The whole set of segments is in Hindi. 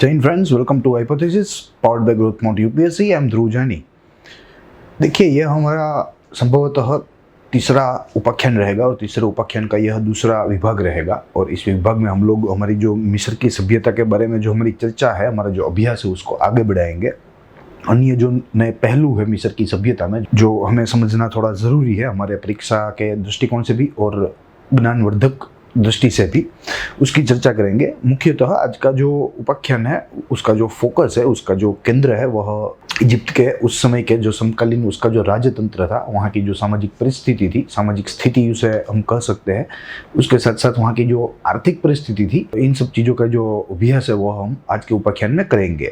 जय हिंद friends, welcome to hypothesis powered by growth mount UPSC. I am Dhruv Jani. देखिए, यह हमारा संभवतः तीसरा उपाख्यान रहेगा और तीसरे उपाख्यान का यह दूसरा विभाग रहेगा। और इस विभाग में हम लोग हमारी जो मिस्र की सभ्यता के बारे में जो हमारी चर्चा है, हमारा जो अभ्यास है, उसको आगे बढ़ाएंगे। अन्य जो नए पहलू है मिस्र की सभ्यता में, जो हमें समझना थोड़ा ज़रूरी है हमारे परीक्षा के दृष्टिकोण से भी और ज्ञानवर्धक दृष्टि से भी, उसकी चर्चा करेंगे। मुख्यतः आज का जो उपाख्यान है, उसका जो फोकस है, उसका जो केंद्र है, वह इजिप्ट के उस समय के जो समकालीन उसका जो राजतंत्र था, वहाँ की जो सामाजिक परिस्थिति थी, सामाजिक स्थिति उसे हम कह सकते हैं, उसके साथ साथ वहाँ की जो आर्थिक परिस्थिति थी, इन सब चीज़ों का जो अभ्यास है वह हम आज के उपाख्यान में करेंगे।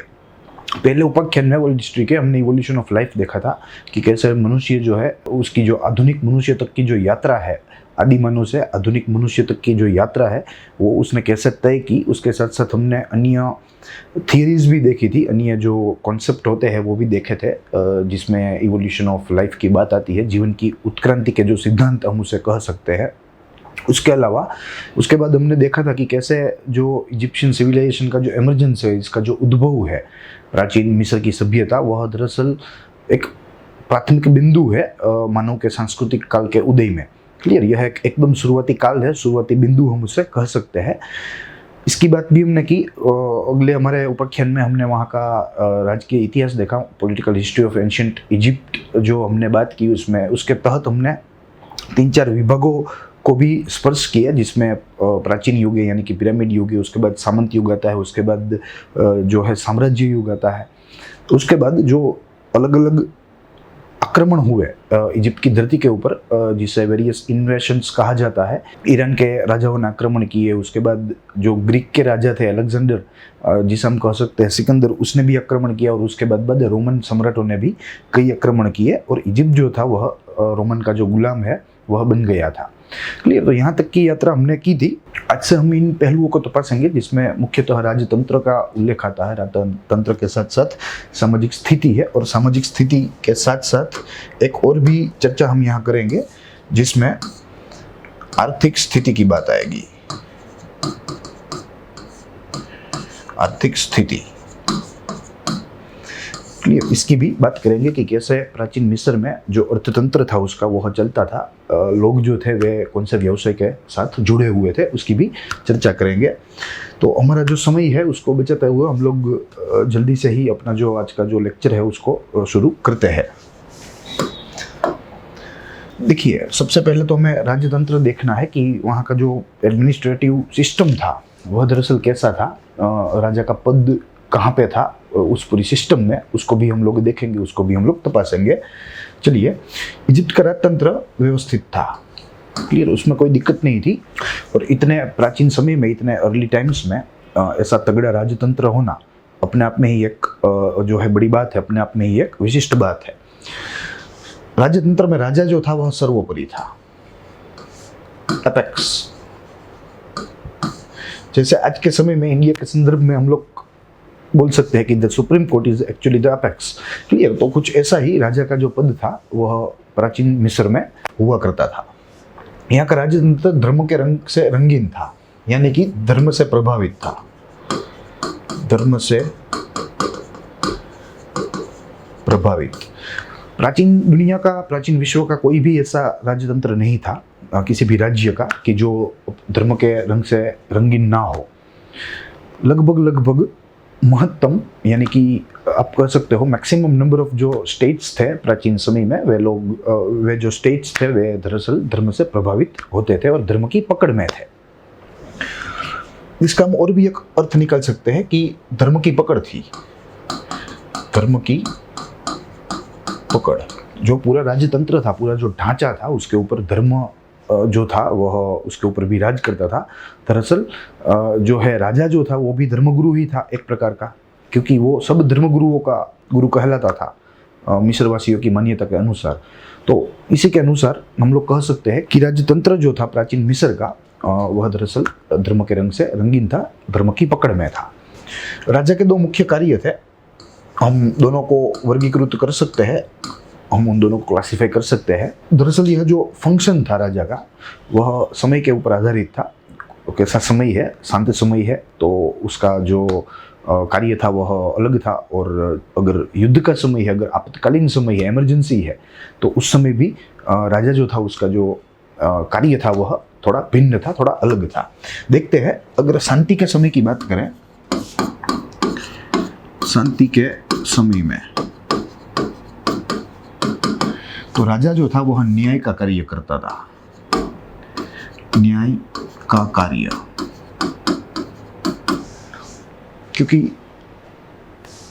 पहले उपाख्यान में वर्ल्ड हिस्ट्री के हमने इवोल्यूशन ऑफ लाइफ देखा था कि कैसे मनुष्य जो है, उसकी जो आधुनिक मनुष्य तक की जो यात्रा है, आदि मानव से आधुनिक मनुष्य तक की जो यात्रा है, वो उसने कैसे तय की। उसके साथ साथ हमने अन्य थियरीज भी देखी थी, अन्य जो कॉन्सेप्ट होते हैं वो भी देखे थे, जिसमें इवोल्यूशन ऑफ लाइफ की बात आती है, जीवन की उत्क्रांति के जो सिद्धांत हम उसे कह सकते हैं। उसके अलावा उसके बाद हमने देखा था कि कैसे जो इजिप्शियन सिविलाइजेशन का जो एमरजेंस है, इसका जो उद्भव है, प्राचीन मिस्र की सभ्यता, वह दरअसल एक प्राथमिक बिंदु है मानव के सांस्कृतिक काल के उदय में। क्लियर, यह एक एकदम शुरुआती काल है, शुरुआती बिंदु हम उसे कह सकते हैं। इसकी बात भी हमने की। अगले हमारे उपाख्यान में हमने वहाँ का राजकीय इतिहास देखा, political history of ancient Egypt जो हमने बात की, उसमें उसके तहत हमने 3-4 विभागों को भी स्पर्श किया, जिसमें प्राचीन युग यानी कि पिरामिड युग है, उसके बाद सामंत युग आता है, उसके बाद जो है साम्राज्य युग आता है, उसके बाद जो अलग अलग आक्रमण हुए इजिप्ट की धरती के ऊपर, जिसे वेरियस इन्वेशंस कहा जाता है। ईरान के राजाओं ने आक्रमण किए, उसके बाद जो ग्रीक के राजा थे अलेक्जेंडर, जिसे हम कह सकते हैं सिकंदर, उसने भी आक्रमण किया, और उसके बाद रोमन सम्राटों ने भी कई आक्रमण किए, और इजिप्ट जो था वह रोमन का जो गुलाम है वह बन गया था। क्लियर, तो यहाँ तक की यात्रा हमने की थी। आज से हम इन पहलुओं को तपासेंगे, जिसमें मुख्यतः राजतंत्र का उल्लेख आता है। राजतंत्र के साथ साथ सामाजिक स्थिति है, और सामाजिक स्थिति के साथ साथ एक और भी चर्चा हम यहाँ करेंगे, जिसमें आर्थिक स्थिति की बात आएगी। आर्थिक स्थिति, क्लियर, इसकी भी बात करेंगे कि कैसे प्राचीन मिस्र में जो अर्थतंत्र था उसका वह चलता था, लोग जो थे वे कौन से व्यवसाय के साथ जुड़े हुए थे, उसकी भी चर्चा करेंगे। तो हमारा जो समय है उसको बचाते हुए हम लोग जल्दी से ही अपना जो आज का जो लेक्चर है उसको शुरू करते हैं। देखिए, सबसे पहले तो हमें राजतंत्र देखना है कि वहाँ का जो एडमिनिस्ट्रेटिव सिस्टम था वह दरअसल कैसा था, राजा का पद कहाँ पे था, उस पूरी सिस्टम में, उसको भी हम लोग देखेंगे, उसको भी हम लोग तपासेंगे। चलिए, इजिप्ट का राजतंत्र व्यवस्थित था, क्लियर, उसमें कोई दिक्कत नहीं थी। और इतने प्राचीन समय में, इतने अर्ली टाइम्स में ऐसा तगड़ा राजतंत्र होना अपने आप में ही एक जो है बड़ी बात है, अपने आप में ही एक विशिष्ट बात है। राजतंत्र में राजा जो था वह सर्वोपरि था, एपेक्स। जैसे आज के समय में इंडिया के संदर्भ में हम लोग बोल सकते हैं कि the supreme court is actually the apex. Clear, तो कुछ ऐसा ही राजा का जो पद था वह प्राचीन मिस्र में हुआ करता था। यहाँ का राजतंत्र धर्म के रंग से रंगीन था, यानी कि धर्म से प्रभावित था, धर्म से प्रभावित। प्राचीन दुनिया का, प्राचीन विश्व का कोई भी ऐसा राजतंत्र नहीं था, किसी भी राज्य का, कि जो धर्म के रंग से रंगीन ना हो। लगभग महत्तम, यानी कि आप कह सकते हो मैक्सिमम नंबर ऑफ जो स्टेट्स थे प्राचीन समय में, वे जो स्टेट्स थे वे दरअसल धर्म से प्रभावित होते थे और धर्म की पकड़ में थे। इसका हम और भी एक अर्थ निकाल सकते हैं कि धर्म की पकड़ थी, धर्म की पकड़। जो पूरा राजतंत्र था, पूरा जो ढांचा था, उसके ऊपर धर्म जो था वह उसके ऊपर भी राज करता था। दरअसल जो है राजा जो था वो भी धर्मगुरु ही था एक प्रकार का, क्योंकि वो सब धर्मगुरुओं का गुरु कहलाता था मिस्रवासियों की मान्यता के अनुसार। तो इसी के अनुसार हम लोग कह सकते हैं कि राजतंत्र जो था प्राचीन मिस्र का, वह दरअसल धर्म के रंग से रंगीन था, धर्म की पकड़ में था। राजा के दो मुख्य कार्य थे, हम दोनों को वर्गीकृत कर सकते हैं, हम उन दोनों को क्लासिफाई कर सकते हैं। दरअसल यह जो फंक्शन था राजा का, वह समय के ऊपर आधारित था। कैसा समय है, शांत समय है तो उसका जो कार्य था वह अलग था, और अगर युद्ध का समय है, अगर आपातकालीन समय है, इमरजेंसी है, तो उस समय भी राजा जो था उसका जो कार्य था वह थोड़ा भिन्न था, थोड़ा अलग था। देखते हैं, अगर शांति के समय की बात करें, शांति के समय में तो राजा जो था वह न्याय का कार्य करता था, न्याय का कार्य, क्योंकि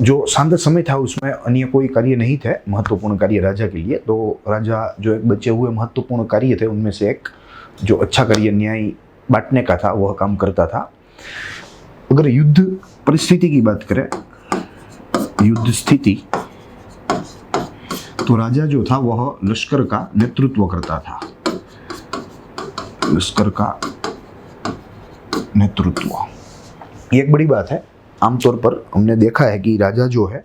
जो शांत समय था उसमें अन्य कोई कार्य नहीं थे महत्वपूर्ण कार्य राजा के लिए, तो राजा जो एक बचे हुए महत्वपूर्ण कार्य थे उनमें से एक जो अच्छा कार्य न्याय बांटने का था वह काम करता था। अगर युद्ध परिस्थिति की बात करें, युद्ध स्थिति, तो राजा जो था वह लश्कर का नेतृत्व करता था, लश्कर का नेतृत्व। ये एक बड़ी बात है। आमतौर पर हमने देखा है कि राजा जो है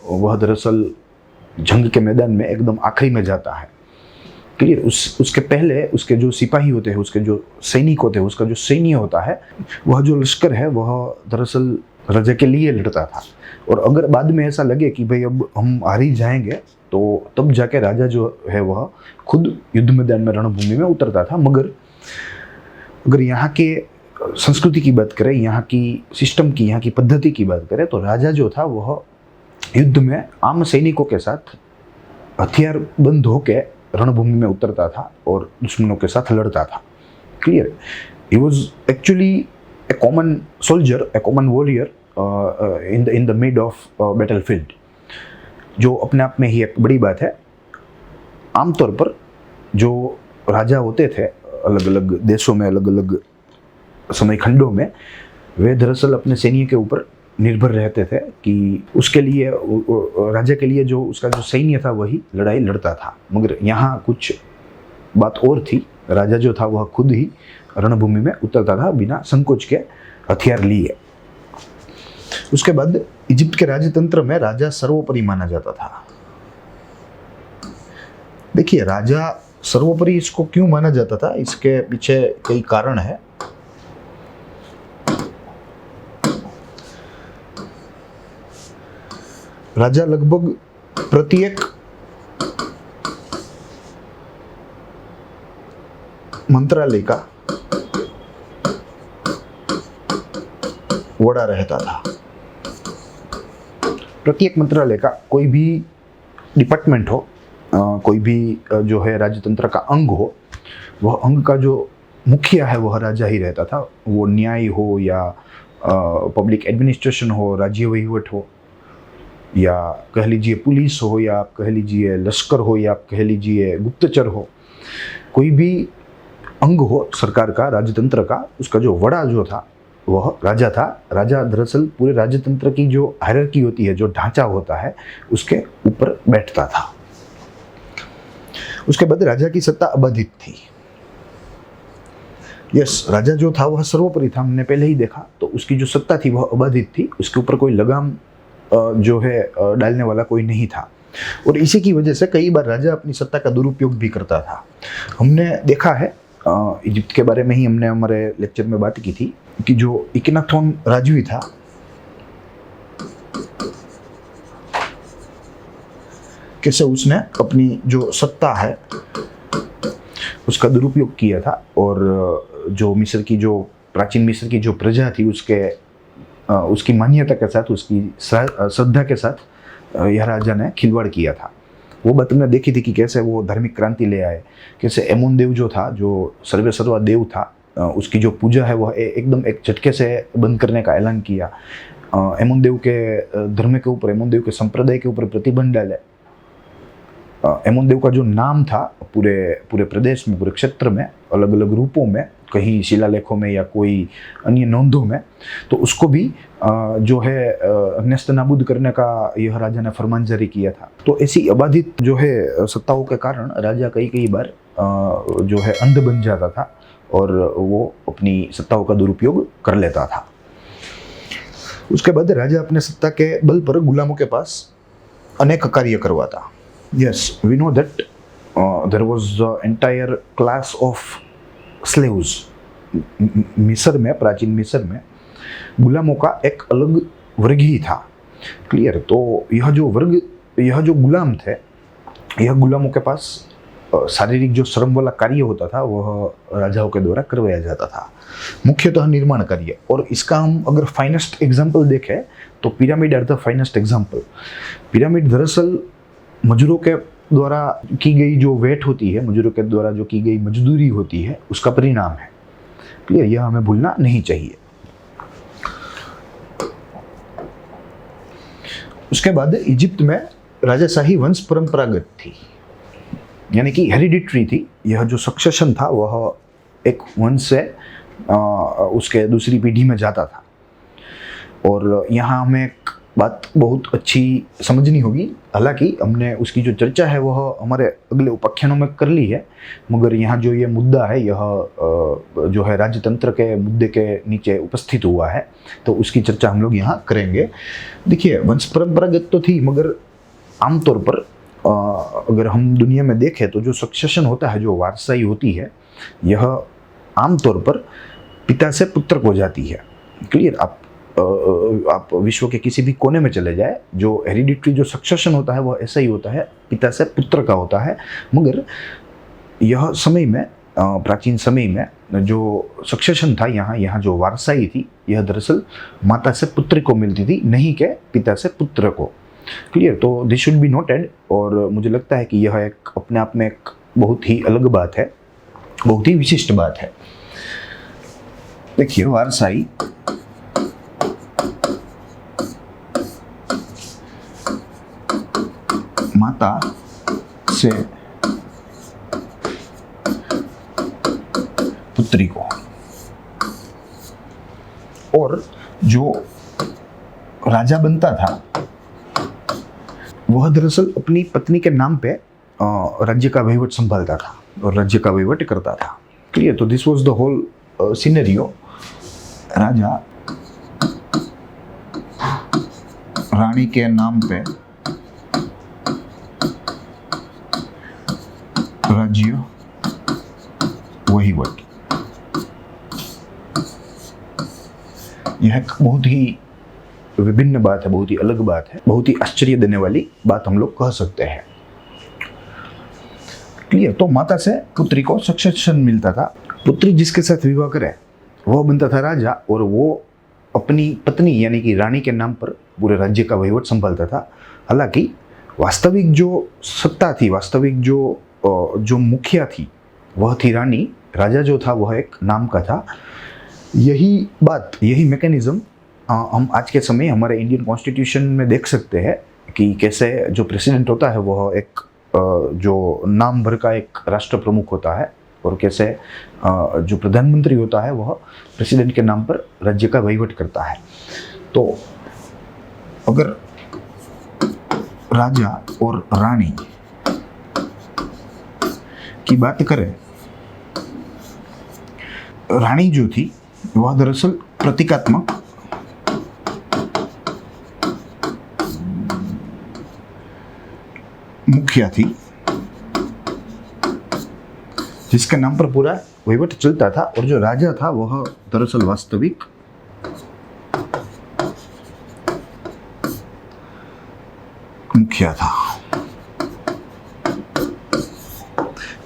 वह दरअसल जंग के मैदान में एकदम आखिरी में जाता है। क्लियर, उसके पहले उसके जो सिपाही होते हैं, उसके जो सैनिक होते हैं, उसका जो सैन्य होता है, वह जो लश्कर है वह दरअसल राजा के लिए लड़ता था। और अगर बाद में ऐसा लगे कि भाई अब हम हार ही जाएंगे, तो तब जाके राजा जो है वह खुद युद्ध मैदान में, रणभूमि में उतरता था। मगर अगर यहाँ के संस्कृति की बात करें, यहाँ की सिस्टम की, यहाँ की पद्धति की बात करें, तो राजा जो था वह युद्ध में आम सैनिकों के साथ हथियार बंद होके रणभूमि में उतरता था और दुश्मनों के साथ लड़ता था। Clear, he was actually A common soldier, A common warrior in the mid of battle field, जो अपने आप में ही एक बड़ी बात है। आमतौर पर जो राजा होते थे अलग अलग देशों में, अलग अलग समय खंडों में, वे दरअसल अपने सैन्य के ऊपर निर्भर रहते थे कि उसके लिए, राजा के लिए जो उसका जो सैन्य था वही लड़ाई लड़ता था। मगर यहाँ कुछ बात और थी, राजा जो था वह खुद ही रणभूमि में उतरता था बिना संकोच के हथियार लिए। उसके बाद इजिप्ट के राजतंत्र में राजा सर्वोपरि माना जाता था। देखिए, राजा सर्वोपरि इसको क्यों माना जाता था, इसके पीछे कई कारण है। राजा लगभग प्रत्येक मंत्रालय का वड़ा रहता था। प्रत्येक मंत्रालय का कोई भी डिपार्टमेंट हो, कोई भी जो है राजतंत्र का अंग हो, वह अंग का जो मुखिया है वह राजा ही रहता था। वो न्याय हो या पब्लिक एडमिनिस्ट्रेशन हो, राज्य वहीवट हो, या कह लीजिए पुलिस हो, या कह लीजिए लश्कर हो, या कह लीजिए गुप्तचर हो, कोई भी अंग हो सरकार का, राजतंत्र का, उसका जो वड़ा जो था वह राजा था। राजा दरअसल पूरे राजतंत्र की जो हायरार्की होती है, जो ढांचा होता है, उसके ऊपर बैठता था। उसके बाद राजा की सत्ता अबाधित थी। यस, राजा जो था वह सर्वोपरि था, हमने पहले ही देखा। तो उसकी जो सत्ता थी वह अबाधित थी, उसके ऊपर कोई लगाम जो है डालने वाला कोई नहीं था। और इसी की वजह से कई बार राजा अपनी सत्ता का दुरुपयोग भी करता था। हमने देखा है, इजिप्ट के बारे में ही हमने हमारे लेक्चर में बात की थी कि जो इकनाथोन राजवी था, कैसे उसने अपनी जो सत्ता है उसका दुरुपयोग किया था। और जो मिस्र की, जो प्राचीन मिस्र की जो प्रजा थी, उसकी मान्यता के साथ, उसकी श्रद्धा के साथ यह राजा ने खिलवाड़ किया था। वो बात हमने देखी थी कि कैसे वो धार्मिक क्रांति ले आए, कैसे एमोन देव जो था, जो सर्वे सर्वा देव था, उसकी जो पूजा है वह एकदम एक झटके से बंद करने का ऐलान किया। एमोन देव के धर्म के ऊपर, एमोन देव के संप्रदाय के ऊपर प्रतिबंध डाले। एमोन देव का जो नाम था पूरे प्रदेश में, पूरे क्षेत्र में, अलग अलग रूपों में, कहीं शिलालेखों में या कोई अन्य नोंदों में, तो उसको भी जो है नेस्त नाबूद करने का यह राजा ने फरमान जारी किया था। तो ऐसी अबाधित जो है सत्ताओं के कारण राजा कई बार जो है अंध बन जाता था और वो अपनी सत्ताओं का दुरुपयोग कर लेता था। उसके बाद राजा अपने सत्ता के बल पर गुलामों के पास अनेक कार्य करवाता। Yes, we know that there was entire class of slaves. मिस्र में, प्राचीन मिस्र में गुलामों का एक अलग वर्ग ही था। क्लियर। तो यह जो वर्ग, यह जो गुलाम थे, यह गुलामों के पास शारीरिक जो श्रम वाला कार्य होता था वह राजाओं के द्वारा करवाया जाता था, मुख्यतः निर्माण कार्य। और इसका हम अगर फाइनेस्ट एग्जाम्पल देखें तो pyramid are the finest example. Pyramid दरअसल मजदूरों के द्वारा की गई जो वेट होती है, मजदूरों के द्वारा जो की गई मजदूरी होती है, उसका परिणाम है। क्लियर। यह हमें भूलना नहीं चाहिए। उसके बाद इजिप्ट में राजाशाही वंश परंपरागत थी, यानी कि हेरिडिटरी थी। यह जो सक्सेशन था वह एक वंश से उसके दूसरी पीढ़ी में जाता था। और यहाँ हमें एक बात बहुत अच्छी समझनी होगी, हालांकि हमने उसकी जो चर्चा है वह हमारे अगले उपाख्यानों में कर ली है, मगर यहाँ जो ये मुद्दा है यह जो है राजतंत्र के मुद्दे के नीचे उपस्थित हुआ है, तो उसकी चर्चा हम लोग यहाँ करेंगे। देखिए, वंश परंपरागत तो थी, मगर आमतौर पर अगर हम दुनिया में देखें तो जो सक्सेशन होता है, जो वारसाई होती है, यह आमतौर पर पिता से पुत्र को जाती है। क्लियर। आप विश्व के किसी भी कोने में चले जाए, जो हेरिडिटरी जो सक्सेशन होता है वह ऐसा ही होता है, पिता से पुत्र का होता है। मगर यह समय में, प्राचीन समय में जो सक्सेशन था, यहाँ जो वारसाई थी, यह दरअसल माता से पुत्र को मिलती थी, नहीं कि पिता से पुत्र को। क्लियर। तो दिस शुड बी नोटेड। और मुझे लगता है कि यह एक अपने आप में एक बहुत ही अलग बात है, बहुत ही विशिष्ट बात है। देखिए, वारसाई माता से पुत्री को, और जो राजा बनता था वह दरअसल अपनी पत्नी के नाम पे राज्य का वहीवट संभालता था और राज्य का वहीवट करता था। क्लियर। तो this was the whole scenario. राजा रानी के नाम पे राज्य वहीवट, यह एक बहुत ही विभिन्न बात है, बहुत ही अलग बात है, बहुत ही आश्चर्य देने वाली बात हम लोग कह सकते हैं। क्लियर। तो माता से पुत्री को सक्सेशन मिलता था। पुत्री जिसके साथ विवाह करे वह बनता था राजा, और वो अपनी पत्नी यानी कि रानी के नाम पर पूरे राज्य का वहीवट संभालता था। हालांकि वास्तविक जो सत्ता थी, वास्तविक जो मुखिया थी, वह थी रानी। राजा जो था वह एक नाम का था। यही बात, यही मैकेनिज्म हम आज के समय हमारे इंडियन कॉन्स्टिट्यूशन में देख सकते हैं कि कैसे जो प्रेसिडेंट होता है वह एक जो नाम भर का एक राष्ट्र प्रमुख होता है, और कैसे जो प्रधानमंत्री होता है वह प्रेसिडेंट के नाम पर राज्य का वहीवट करता है। तो अगर राजा और रानी की बात करें, रानी जो थी वह दरअसल प्रतीकात्मक मुखिया थी, जिसके नाम पर पूरा वहीवट चलता था, और जो राजा था वह दरअसल वास्तविक मुखिया था,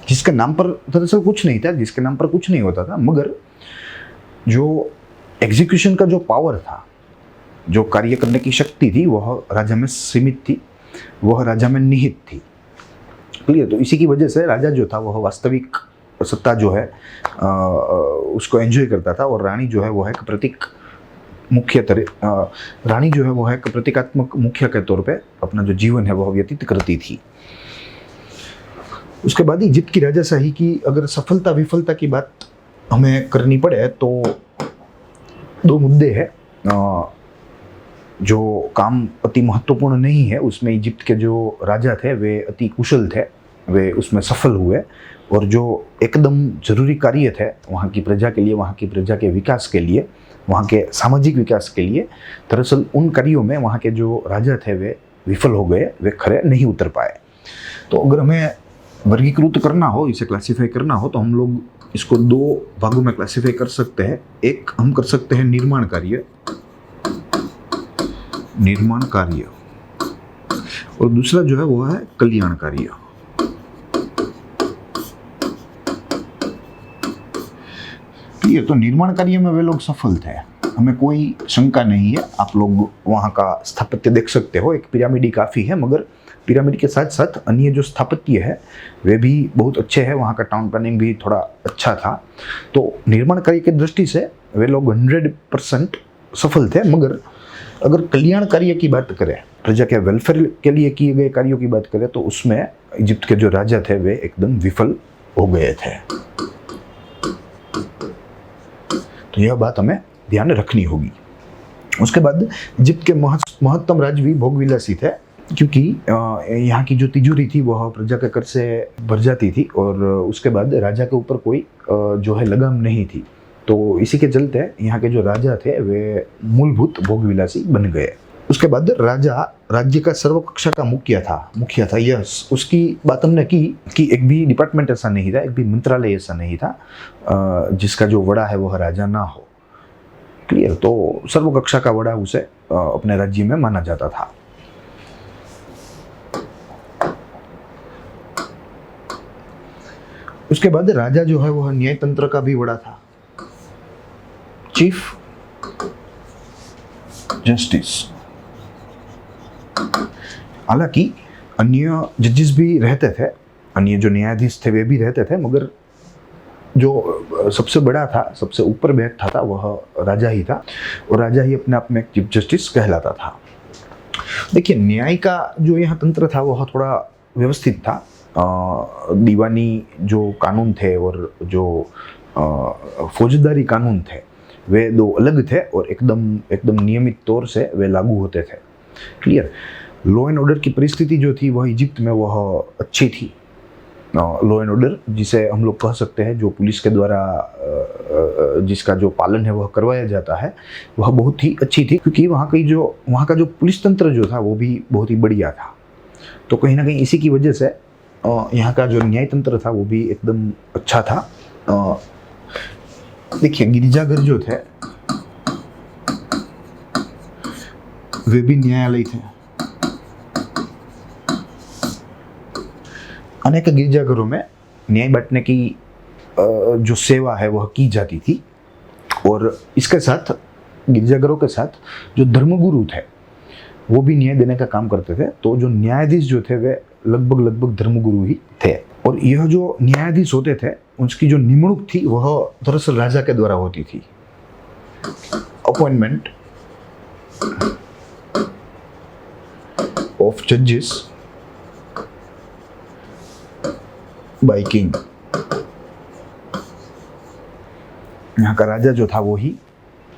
जिसके नाम पर दरअसल कुछ नहीं था, जिसके नाम पर कुछ नहीं होता था, मगर जो एग्जीक्यूशन का जो पावर था, जो कार्य करने की शक्ति थी, वह राजा में सीमित थी, वह राजा में निहित थी। क्लियर। तो इसी की वजह से राजा जो था वह वास्तविक सत्ता जो है उसको एंजॉय करता था, और रानी जो है वह एक प्रतीक मुख्य रानी जो है वह एक प्रतीकात्मक मुखिया के तौर पे अपना जो जीवन है वह व्यतीत करती थी। उसके बाद इजिप्ट की राजाशाही की अगर सफलता विफलता की बात हमें करनी पड़े तो दो मुद्दे हैं। जो काम अति महत्वपूर्ण नहीं है, उसमें इजिप्ट के जो राजा थे वे अति कुशल थे, वे उसमें सफल हुए, और जो एकदम जरूरी कार्य थे वहाँ की प्रजा के लिए, वहाँ की प्रजा के विकास के लिए, वहाँ के सामाजिक विकास के लिए, दरअसल उन कार्यों में वहाँ के जो राजा थे वे विफल हो गए, वे खरे नहीं उतर पाए। तो अगर हमें वर्गीकृत करना हो, इसे क्लासीफाई करना हो, तो हम लोग इसको दो भागों में क्लासीफाई कर सकते हैं। एक हम कर सकते हैं निर्माण कार्य, निर्माण कार्य और दूसरा जो है वो है कल्याण कार्य। क्लियर? तो निर्माण कार्य में वे लोग सफल थे, हमें कोई शंका नहीं है। आप लोग वहाँ का स्थापत्य देख सकते हो, एक पिरामिड ही काफ़ी है, मगर पिरामिड के साथ साथ अन्य जो स्थापत्य है वे भी बहुत अच्छे हैं। वहाँ का टाउन प्लानिंग भी थोड़ा अच्छा था। तो निर्माण कार्य की दृष्टि से वे लोग 100% सफल थे। मगर अगर कल्याण कार्य की बात करें, प्रजा के वेलफेयर के लिए किए गए कार्यों की बात करें, तो उसमें इजिप्ट के जो राजा थे वे एकदम विफल हो गए थे। तो यह बात हमें ध्यान रखनी होगी। उसके बाद इजिप्ट के महत्तम राजवी भोगविलासी थे, क्योंकि यहाँ की जो तिजोरी थी वह प्रजा के कर से भर जाती थी और उसके बाद राजा के ऊपर कोई जो है लगाम नहीं थी। तो इसी के चलते यहाँ के जो राजा थे वे मूलभूत भोगविलासी बन गए। उसके बाद राजा राज्य का सर्वकक्षा का मुखिया था। यस, उसकी बात हमने की कि एक भी डिपार्टमेंट ऐसा नहीं था, एक भी मंत्रालय ऐसा नहीं था जिसका जो वड़ा है वह राजा ना हो। क्लियर? तो सर्वकक्षा का वड़ा उसे अपने राज्य में माना जाता था। उसके बाद राजा जो है वह न्याय तंत्र का भी वड़ा था, चीफ जस्टिस। हालांकि अन्य जजेस भी रहते थे, अन्य जो न्यायाधीश थे वे भी रहते थे, मगर जो सबसे बड़ा था, सबसे ऊपर बैठता था वह राजा ही था और राजा ही अपने आप में चीफ जस्टिस कहलाता था। देखिए, न्याय का जो यहाँ तंत्र था वह थोड़ा व्यवस्थित था। दीवानी जो कानून थे और जो फौजदारी कानून थे वे दो अलग थे और एकदम नियमित तौर से वे लागू होते थे। क्लियर? लॉ एंड ऑर्डर की परिस्थिति जो थी वह इजिप्ट में वह अच्छी थी। लॉ एंड ऑर्डर जिसे हम लोग कह सकते हैं, जो पुलिस के द्वारा जिसका जो पालन है वह करवाया जाता है, वह बहुत ही अच्छी थी, क्योंकि वहाँ का जो पुलिस तंत्र जो था वो भी बहुत ही बढ़िया था। तो कहीं ना कहीं इसी की वजह से यहाँ का जो न्याय तंत्र था वो भी एकदम अच्छा था। देखिए, गिरजाघर जो थे वे भी न्यायालय थे। अनेक गिरजाघरों में न्याय बांटने की जो सेवा है वह की जाती थी और इसके साथ, गिरजाघरों के साथ जो धर्मगुरु थे वो भी न्याय देने का काम करते थे। तो जो न्यायाधीश जो थे वे लगभग धर्मगुरु ही थे। और यह जो न्यायाधीश होते थे उसकी जो निमणूक थी वह दरअसल राजा के द्वारा होती थी। अपॉइंटमेंट ऑफ जजेस बाय किंग। यहाँ का राजा जो था वो ही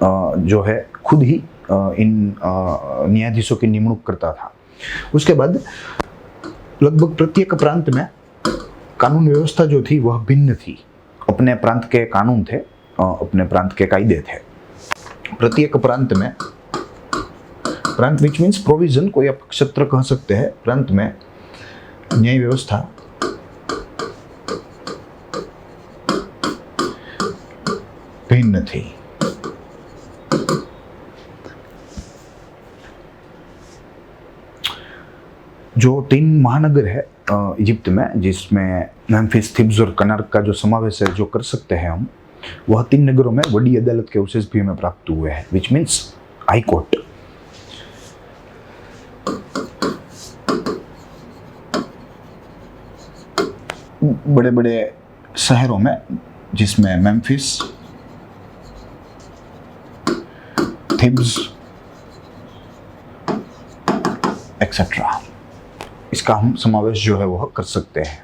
जो है खुद ही इन न्यायाधीशों की निमणूक करता था। उसके बाद लगभग प्रत्येक प्रांत में कानून व्यवस्था जो थी वह भिन्न थी। अपने प्रांत के कानून थे, अपने प्रांत के कायदे थे। प्रत्येक प्रांत में, प्रांत विच मीन्स प्रोविजन, कोई आप क्षेत्र कह सकते हैं, प्रांत में न्याय व्यवस्था भिन्न थी। जो 3 महानगर है इजिप्ट में, जिसमें मेम्फिस, थिब्स और कनार्क का जो समावेश है जो कर सकते हैं हम, वह 3 नगरों में बड़ी अदालत के अवशेष भी हमें प्राप्त हुए हैं, विच मीन्स हाई कोर्ट। बड़े बड़े शहरों में, जिसमें मेम्फिस, थिब्स एक्सेट्रा, इसका हम समावेश जो है वह कर सकते हैं।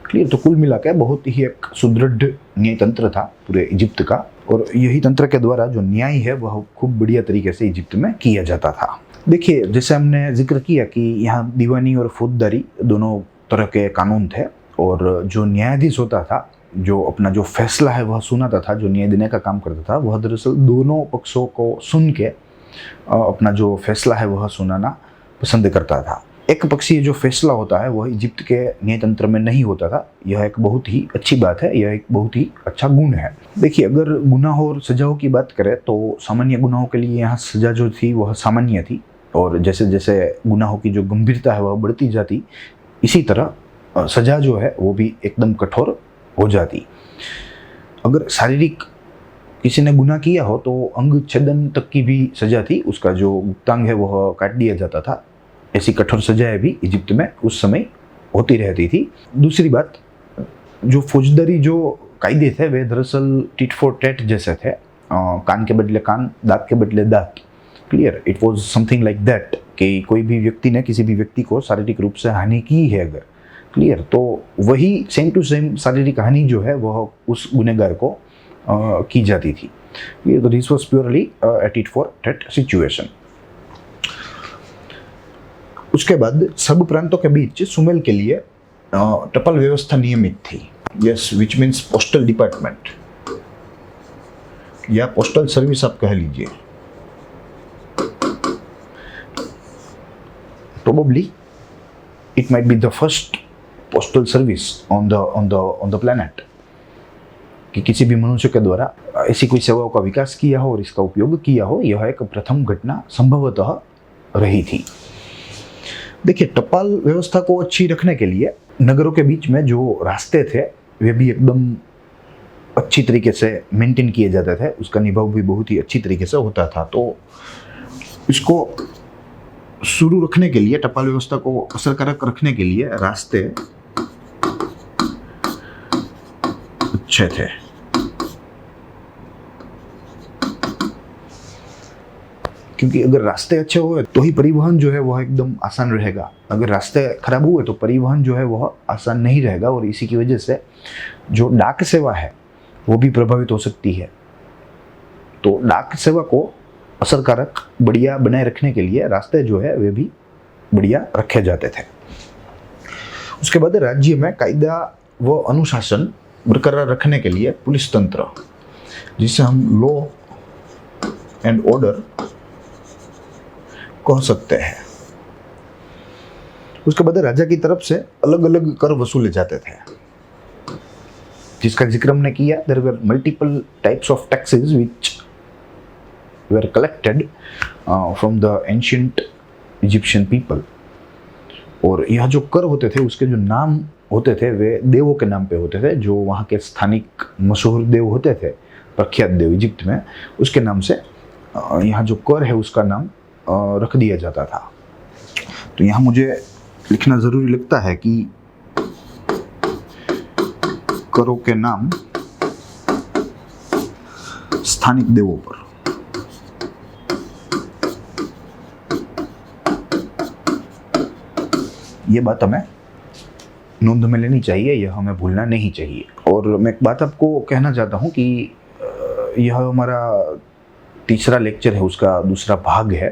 क्लियर? तो कुल मिलाकर बहुत ही एक सुदृढ़ न्याय तंत्र था पूरे इजिप्ट का और यही तंत्र के द्वारा जो न्याय है वह खूब बढ़िया तरीके से इजिप्ट में किया जाता था। देखिए, जैसे हमने जिक्र किया कि यहाँ दीवानी और फौजदारी दोनों तरह के कानून थे और जो न्यायाधीश होता था, जो अपना जो फैसला है वह सुनाता था, जो न्याय देने का काम करता था, वह दरअसल दोनों पक्षों को सुन के अपना जो फैसला है वह सुनाना पसंद करता था। एक पक्षीय जो फैसला होता है वह इजिप्ट के न्यायतंत्र में नहीं होता था। यह एक बहुत ही अच्छी बात है, यह एक बहुत ही अच्छा गुण है। देखिए, अगर गुनाहों और सजाओं की बात करें तो सामान्य गुनाहों के लिए यहाँ सजा जो थी वह सामान्य थी और जैसे जैसे गुनाहों की जो गंभीरता है वह बढ़ती जाती, इसी तरह सजा जो है वो भी एकदम कठोर हो जाती। अगर शारीरिक किसी ने गुनाह किया हो तो अंग छेदन तक की भी सजा थी, उसका जो गुप्तांग है वह काट दिया जाता था। ऐसी कठोर सजाएं भी इजिप्ट में उस समय होती रहती थी। दूसरी बात, जो फौजदारी जो कायदे थे वे दरअसल टिट फॉर टैट जैसे थे। कान के बदले कान, दांत के बदले दांत। Clear, it was something like that कि कोई भी व्यक्ति ने किसी भी व्यक्ति को शारीरिक रूप से हानि की है अगर, क्लियर, तो वही सेम टू सेम शारीरिक हानि जो है वह उस गुनहगार को की जाती थी। तो this was purely tit for tat situation. उसके बाद सब प्रांतों के बीच सुमेल के लिए टपाल व्यवस्था नियमित थी। Yes, which means postal department या पोस्टल सर्विस आप कह लीजिए। Probably it might be the first postal service on the planet कि किसी भी मनुष्य के द्वारा ऐसी कोई सेवाओं का विकास किया हो और इसका उपयोग किया हो, यह एक प्रथम घटना संभवतः रही थी। देखिए, टपाल व्यवस्था को अच्छी रखने के लिए नगरों के बीच में जो रास्ते थे वे भी एकदम अच्छी तरीके से मेंटेन किए जाते थे, उसका निभाव भी बहुत ही अच्छी तरीके से होता था। तो इसको शुरू रखने के लिए, टपाल व्यवस्था को असरकारक रखने के लिए रास्ते अच्छे थे। क्योंकि अगर रास्ते अच्छे हुए तो ही परिवहन जो है वह एकदम आसान रहेगा। अगर रास्ते खराब हुए तो परिवहन जो है वह आसान नहीं रहेगा, और इसी की वजह से जो डाक सेवा है वो भी प्रभावित हो सकती है। तो डाक सेवा को असरकारक बढ़िया बनाए रखने के लिए रास्ते जो है वे भी बढ़िया रखे जाते थे। उसके बाद राज्य में कायदा व अनुशासन बरकरार रखने के लिए पुलिस तंत्र, जिसे हम लॉ एंड ऑर्डर कह सकते हैं। उसके बाद राजा की तरफ से अलग अलग कर वसूले जाते थे, जिसका जिक्र हमने किया। There were multiple types of taxes which were collected from the ancient Egyptian people। और यह जो कर होते थे उसके जो नाम होते थे वे देवों के नाम पे होते थे, जो वहाँ के स्थानिक मशहूर देव होते थे, प्रख्यात देव इजिप्ट में, उसके नाम से यहाँ जो कर है उसका नाम रख दिया जाता था। तो यहाँ मुझे लिखना ज़रूरी लगता है कि करों के नाम स्थानिक देवों पर। ये बात हमें नोंद में लेनी चाहिए, यह हमें भूलना नहीं चाहिए। और मैं एक बात आपको कहना चाहता हूँ कि यह हमारा तीसरा लेक्चर है, उसका दूसरा भाग है।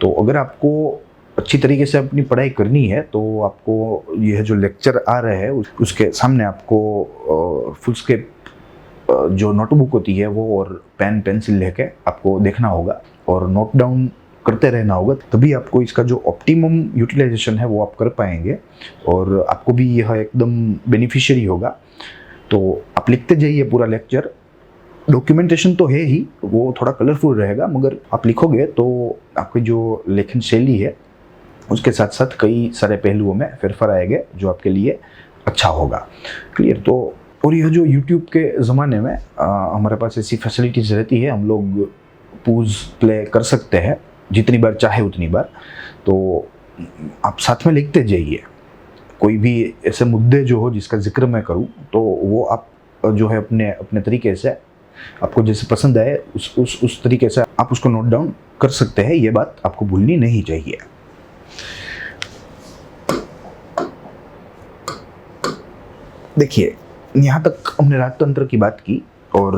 तो अगर आपको अच्छी तरीके से अपनी पढ़ाई करनी है तो आपको यह जो लेक्चर आ रहे हैं उसके सामने आपको फुलस्केप जो नोटबुक होती है वो और पेन पेंसिल लेके आपको देखना होगा और नोट डाउन करते रहना होगा, तभी आपको इसका जो ऑप्टिमम यूटिलाइजेशन है वो आप कर पाएंगे और आपको भी यह एकदम बेनिफिशियरी होगा। तो आप लिखते जाइए पूरा लेक्चर। डॉक्यूमेंटेशन तो है ही, वो थोड़ा कलरफुल रहेगा, मगर आप लिखोगे तो आपकी जो लेखन शैली है उसके साथ साथ कई सारे पहलुओं में फेरफार आएंगे जो आपके लिए अच्छा होगा। क्लियर। तो और यह जो यूट्यूब के ज़माने में हमारे पास ऐसी फैसिलिटीज़ रहती है, हम लोग पॉज प्ले कर सकते हैं जितनी बार चाहे उतनी बार। तो आप साथ में लिखते जाइए। कोई भी ऐसे मुद्दे जो हो जिसका जिक्र मैं करूं तो वो आप जो है अपने तरीके से आपको जैसे पसंद आए उस तरीके से आप उसको नोट डाउन कर सकते हैं। ये बात आपको भूलनी नहीं चाहिए। देखिए, यहाँ तक हमने राजतंत्र की बात की और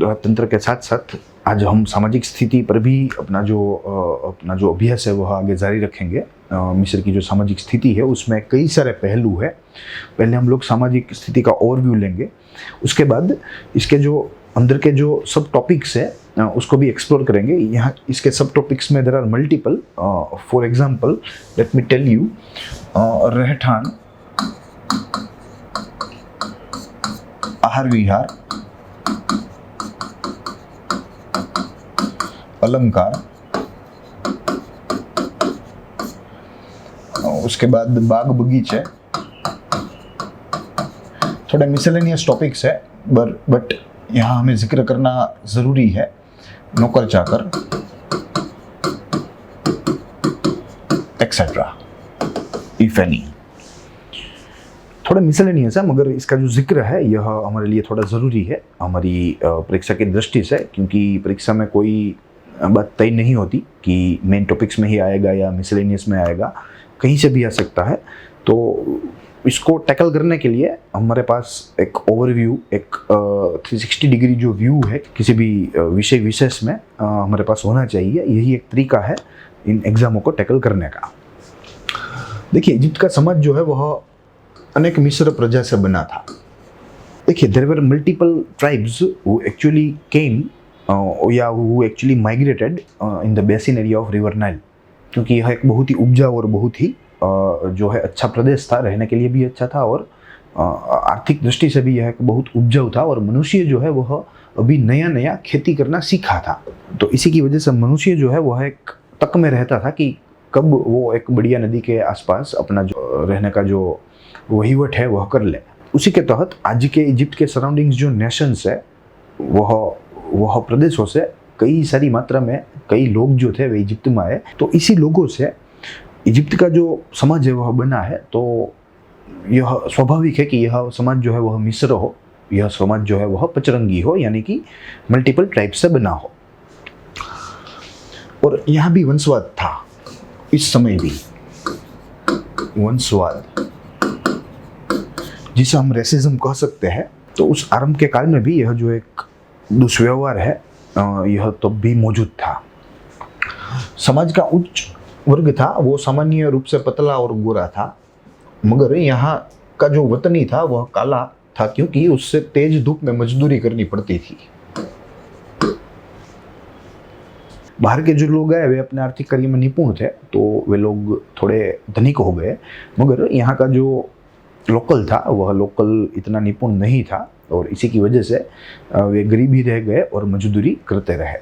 राजतंत्र के साथ साथ आज हम सामाजिक स्थिति पर भी अपना जो अभ्यास है वह आगे जारी रखेंगे। मिस्र की जो सामाजिक स्थिति है उसमें कई सारे पहलू है। पहले हम लोग सामाजिक स्थिति का ओवरव्यू लेंगे, उसके बाद इसके जो अंदर के जो सब टॉपिक्स है उसको भी एक्सप्लोर करेंगे। यहाँ इसके सब टॉपिक्स में there are multiple. For example let me tell you, रहठान, आहार विहार, अलंकार, उसके बाद बाग बगीचे, थोड़े मिसलेनियस टॉपिक्स है बट यहाँ हमें जिक्र करना ज़रूरी है। नौकर चाकर एक्सेट्रा इफ एनी, थोड़ा मिसलेनियस है मगर इसका जो जिक्र है यह हमारे लिए थोड़ा ज़रूरी है हमारी परीक्षा की दृष्टि से, क्योंकि परीक्षा में कोई बात तय नहीं होती कि मेन टॉपिक्स में ही आएगा या मिसलेनियस में आएगा, कहीं से भी आ सकता है। तो इसको टैकल करने के लिए हमारे पास एक ओवरव्यू, एक 360 डिग्री जो व्यू है किसी भी विषय विशेष में हमारे पास होना चाहिए। यही एक तरीका है इन एग्ज़ामों को टैकल करने का। देखिए, इजिप्ट का समाज जो है वह अनेक मिश्र प्रजा से बना था। देखिए, there were multiple tribes who actually came या who actually migrated in the basin area of river Nile, क्योंकि यह एक बहुत ही उपजाऊ और बहुत ही जो है अच्छा प्रदेश था, रहने के लिए भी अच्छा था और आर्थिक दृष्टि से भी यह एक बहुत उपजाऊ था। और मनुष्य जो है वह अभी नया नया खेती करना सीखा था, तो इसी की वजह से मनुष्य जो है वह एक तक में रहता था कि कब वो एक बढ़िया नदी के आसपास अपना जो रहने का जो वहीवट है वह कर ले। उसी के तहत आज के इजिप्ट के सराउंडिंग्स जो नेशंस है वह प्रदेशों से कई सारी मात्रा में कई लोग जो थे वे इजिप्ट में आए। तो इसी लोगों से इजिप्ट का जो समाज है वह बना है। तो यह स्वाभाविक है कि यह समाज जो है वह मिश्र हो, यह समाज जो है वह पचरंगी हो, यानी कि मल्टीपल ट्राइब से बना हो। और यहाँ भी वंशवाद था, इस समय भी वंशवाद जिसे हम रेसिज्म कह सकते हैं। तो उस आरंभ के काल में भी यह जो एक दुष्व्यवहार है यह तो भी मौजूद था। समाज का उच्च वर्ग था वो सामान्य रूप से पतला और गोरा था, मगर यहाँ का जो वतनी था वह काला था, क्योंकि उससे तेज धूप में मजदूरी करनी पड़ती थी। बाहर के जो लोग हैं वे अपने आर्थिक कार्य में निपुण थे, तो वे लोग थोड़े धनिक हो गए, मगर यहाँ का जो लोकल था वह लोकल इतना निपुण नहीं था और इसी की वजह से वे गरीब ही रह गए और मजदूरी करते रहे।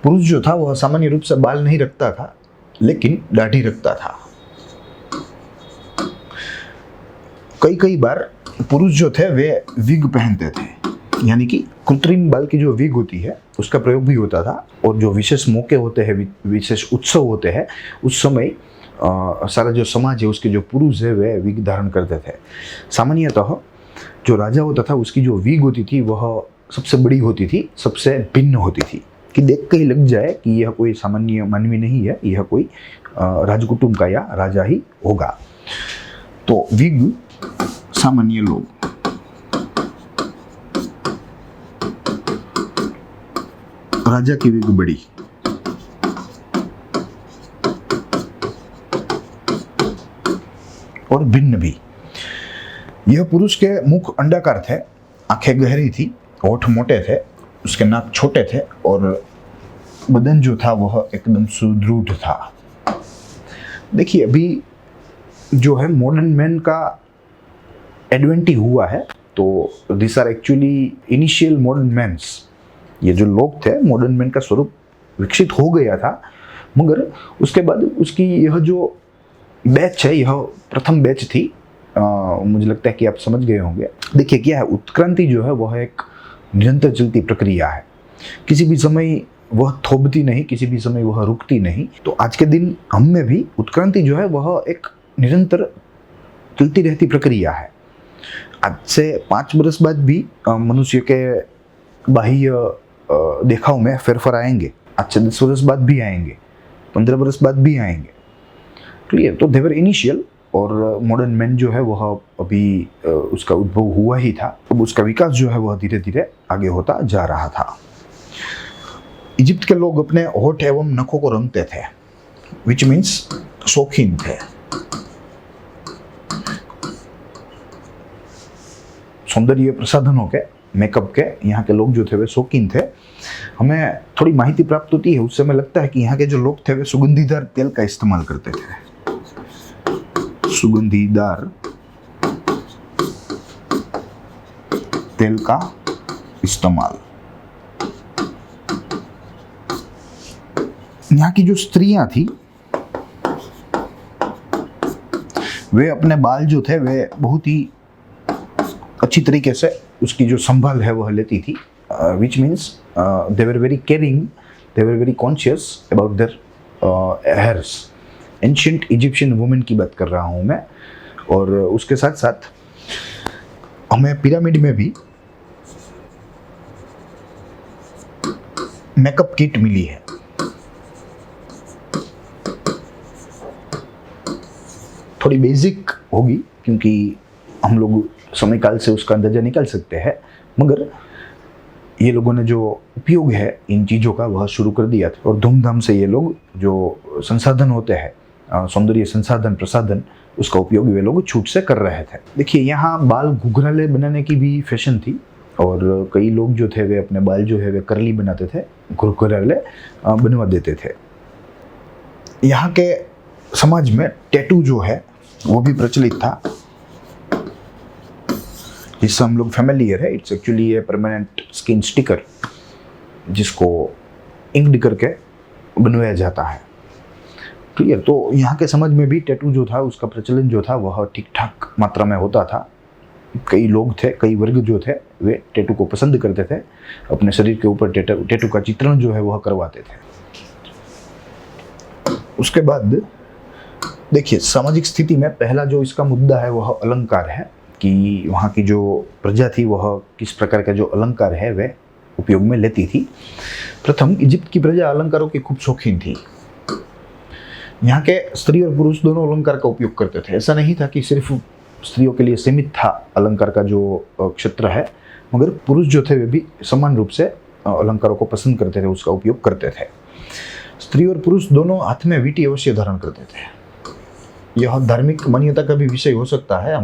पुरुष जो था वह सामान्य रूप से बाल नहीं रखता था, लेकिन दाढ़ी रखता था। कई बार पुरुष जो थे वे विग पहनते थे, यानी कि कृत्रिम बाल की जो विग होती है उसका प्रयोग भी होता था। और जो विशेष मौके होते हैं, विशेष उत्सव होते हैं, उस समय सारा जो समाज है उसके जो पुरुष है वे विग धारण करते थे। सामान्यतः जो राजा होता था उसकी जो विग होती थी वह सबसे बड़ी होती थी, सबसे भिन्न होती थी, कि देख के ही लग जाए कि यह कोई सामान्य मानवी नहीं है, यह कोई राजकुटुंब का या राजा ही होगा। तो विग सामान्य लोग, राजा की विग बड़ी। और भिन्न भी। यह पुरुष के मुख अंडाकार थे, आंखें गहरी थी, होठ मोटे थे, उसके नाक छोटे थे और बदन जो था वह एकदम सुदृढ़ था। देखिए, अभी जो है मॉडर्न मैन का एडवेंट हुआ है, तो this are actually initial modern mans. ये जो लोग थे, मॉडर्न मैन का स्वरूप विकसित हो गया था, मगर उसके बाद उसकी यह जो बैच है यह प्रथम बैच थी। मुझे लगता है कि आप समझ गए होंगे। देखिए, क्या है, उत्क्रांति जो है वह एक निरंतर चलती प्रक्रिया है। किसी भी समय वह थोपती नहीं, किसी भी समय वह रुकती नहीं। तो आज के दिन हम में भी उत्क्रांति जो है वह एक निरंतर चलती रहती प्रक्रिया है। आज से 5 बरस बाद भी मनुष्य के बाह्य देखाव में फेरफार आएंगे। आज से 10 बरस बाद भी आएंगे, 15 बरस बाद भी आएंगे। क्लियर? तो देवर इनिशियल, और मॉडर्न मैन जो है वह अभी उसका उद्भव हुआ ही था। अब उसका विकास जो है वह धीरे धीरे आगे होता जा रहा था। इजिप्ट के लोग अपने होठ एवं नखों को रंगते थे, विच मीन्स शौकीन थे। सौंदर्य प्रसाधनों के, मेकअप के यहाँ के लोग जो थे वे शौकीन थे। हमें थोड़ी माहिती प्राप्त होती है, उससे हमें लगता है कि यहाँ के जो लोग थे वे सुगंधीदार तेल का इस्तेमाल करते थे। सुगंधीदार तेल का इस्तेमाल। यहाँ की जो स्त्रियां थी वे अपने बाल जो थे वे बहुत ही अच्छी तरीके से उसकी जो संभाल है वह लेती थी, which means they were very caring, they were very conscious about their hairs. Ancient Egyptian women की बात कर रहा हूँ मैं। और उसके साथ साथ हमें पिरामिड में भी मेकअप किट मिली है। थोड़ी बेसिक होगी क्योंकि हम लोग समय काल से उसका अंदाजा निकाल सकते हैं, मगर ये लोगों ने जो उपयोग है इन चीज़ों का वह शुरू कर दिया था और धूमधाम से ये लोग जो संसाधन होते हैं, सौंदर्य संसाधन प्रसाधन, उसका उपयोग वे लोग छूट से कर रहे थे। देखिए यहाँ बाल घुघराले बनाने की भी फैशन थी और कई लोग जो थे वे अपने बाल जो है वे करली बनाते थे, घुघराले बनवा देते थे। यहाँ के समाज में टैटू जो है वो भी प्रचलित था, जिससे हम लोग फैमिलियर है। It's actually a permanent skin sticker जिसको इंक्ड करके बनवाया जाता है। क्लियर? तो यहाँ के समाज में भी टैटू जो था उसका प्रचलन जो था वह ठीक ठाक मात्रा में होता था। कई लोग थे, कई वर्ग जो थे वे टैटू को पसंद करते थे, अपने शरीर के ऊपर टैटू का चित्रण जो है वह करवाते थे। उसके बाद देखिए सामाजिक स्थिति में पहला जो इसका मुद्दा है वह अलंकार है कि वहाँ की जो प्रजा थी वह किस प्रकार का जो अलंकार है वह उपयोग में लेती थी। प्रथम इजिप्ट की प्रजा अलंकारों की खूब शौकीन थी। यहाँ के स्त्री और पुरुष दोनों अलंकार का उपयोग करते थे। ऐसा नहीं था कि सिर्फ स्त्रियों के लिए सीमित था अलंकार का जो क्षेत्र है, मगर पुरुष जो थे वे भी समान रूप से अलंकारों को पसंद करते थे, उसका उपयोग करते थे। स्त्री और पुरुष दोनों हाथ में वीटी अवश्य धारण करते थे। यह धार्मिक मान्यता का भी विषय हो सकता है,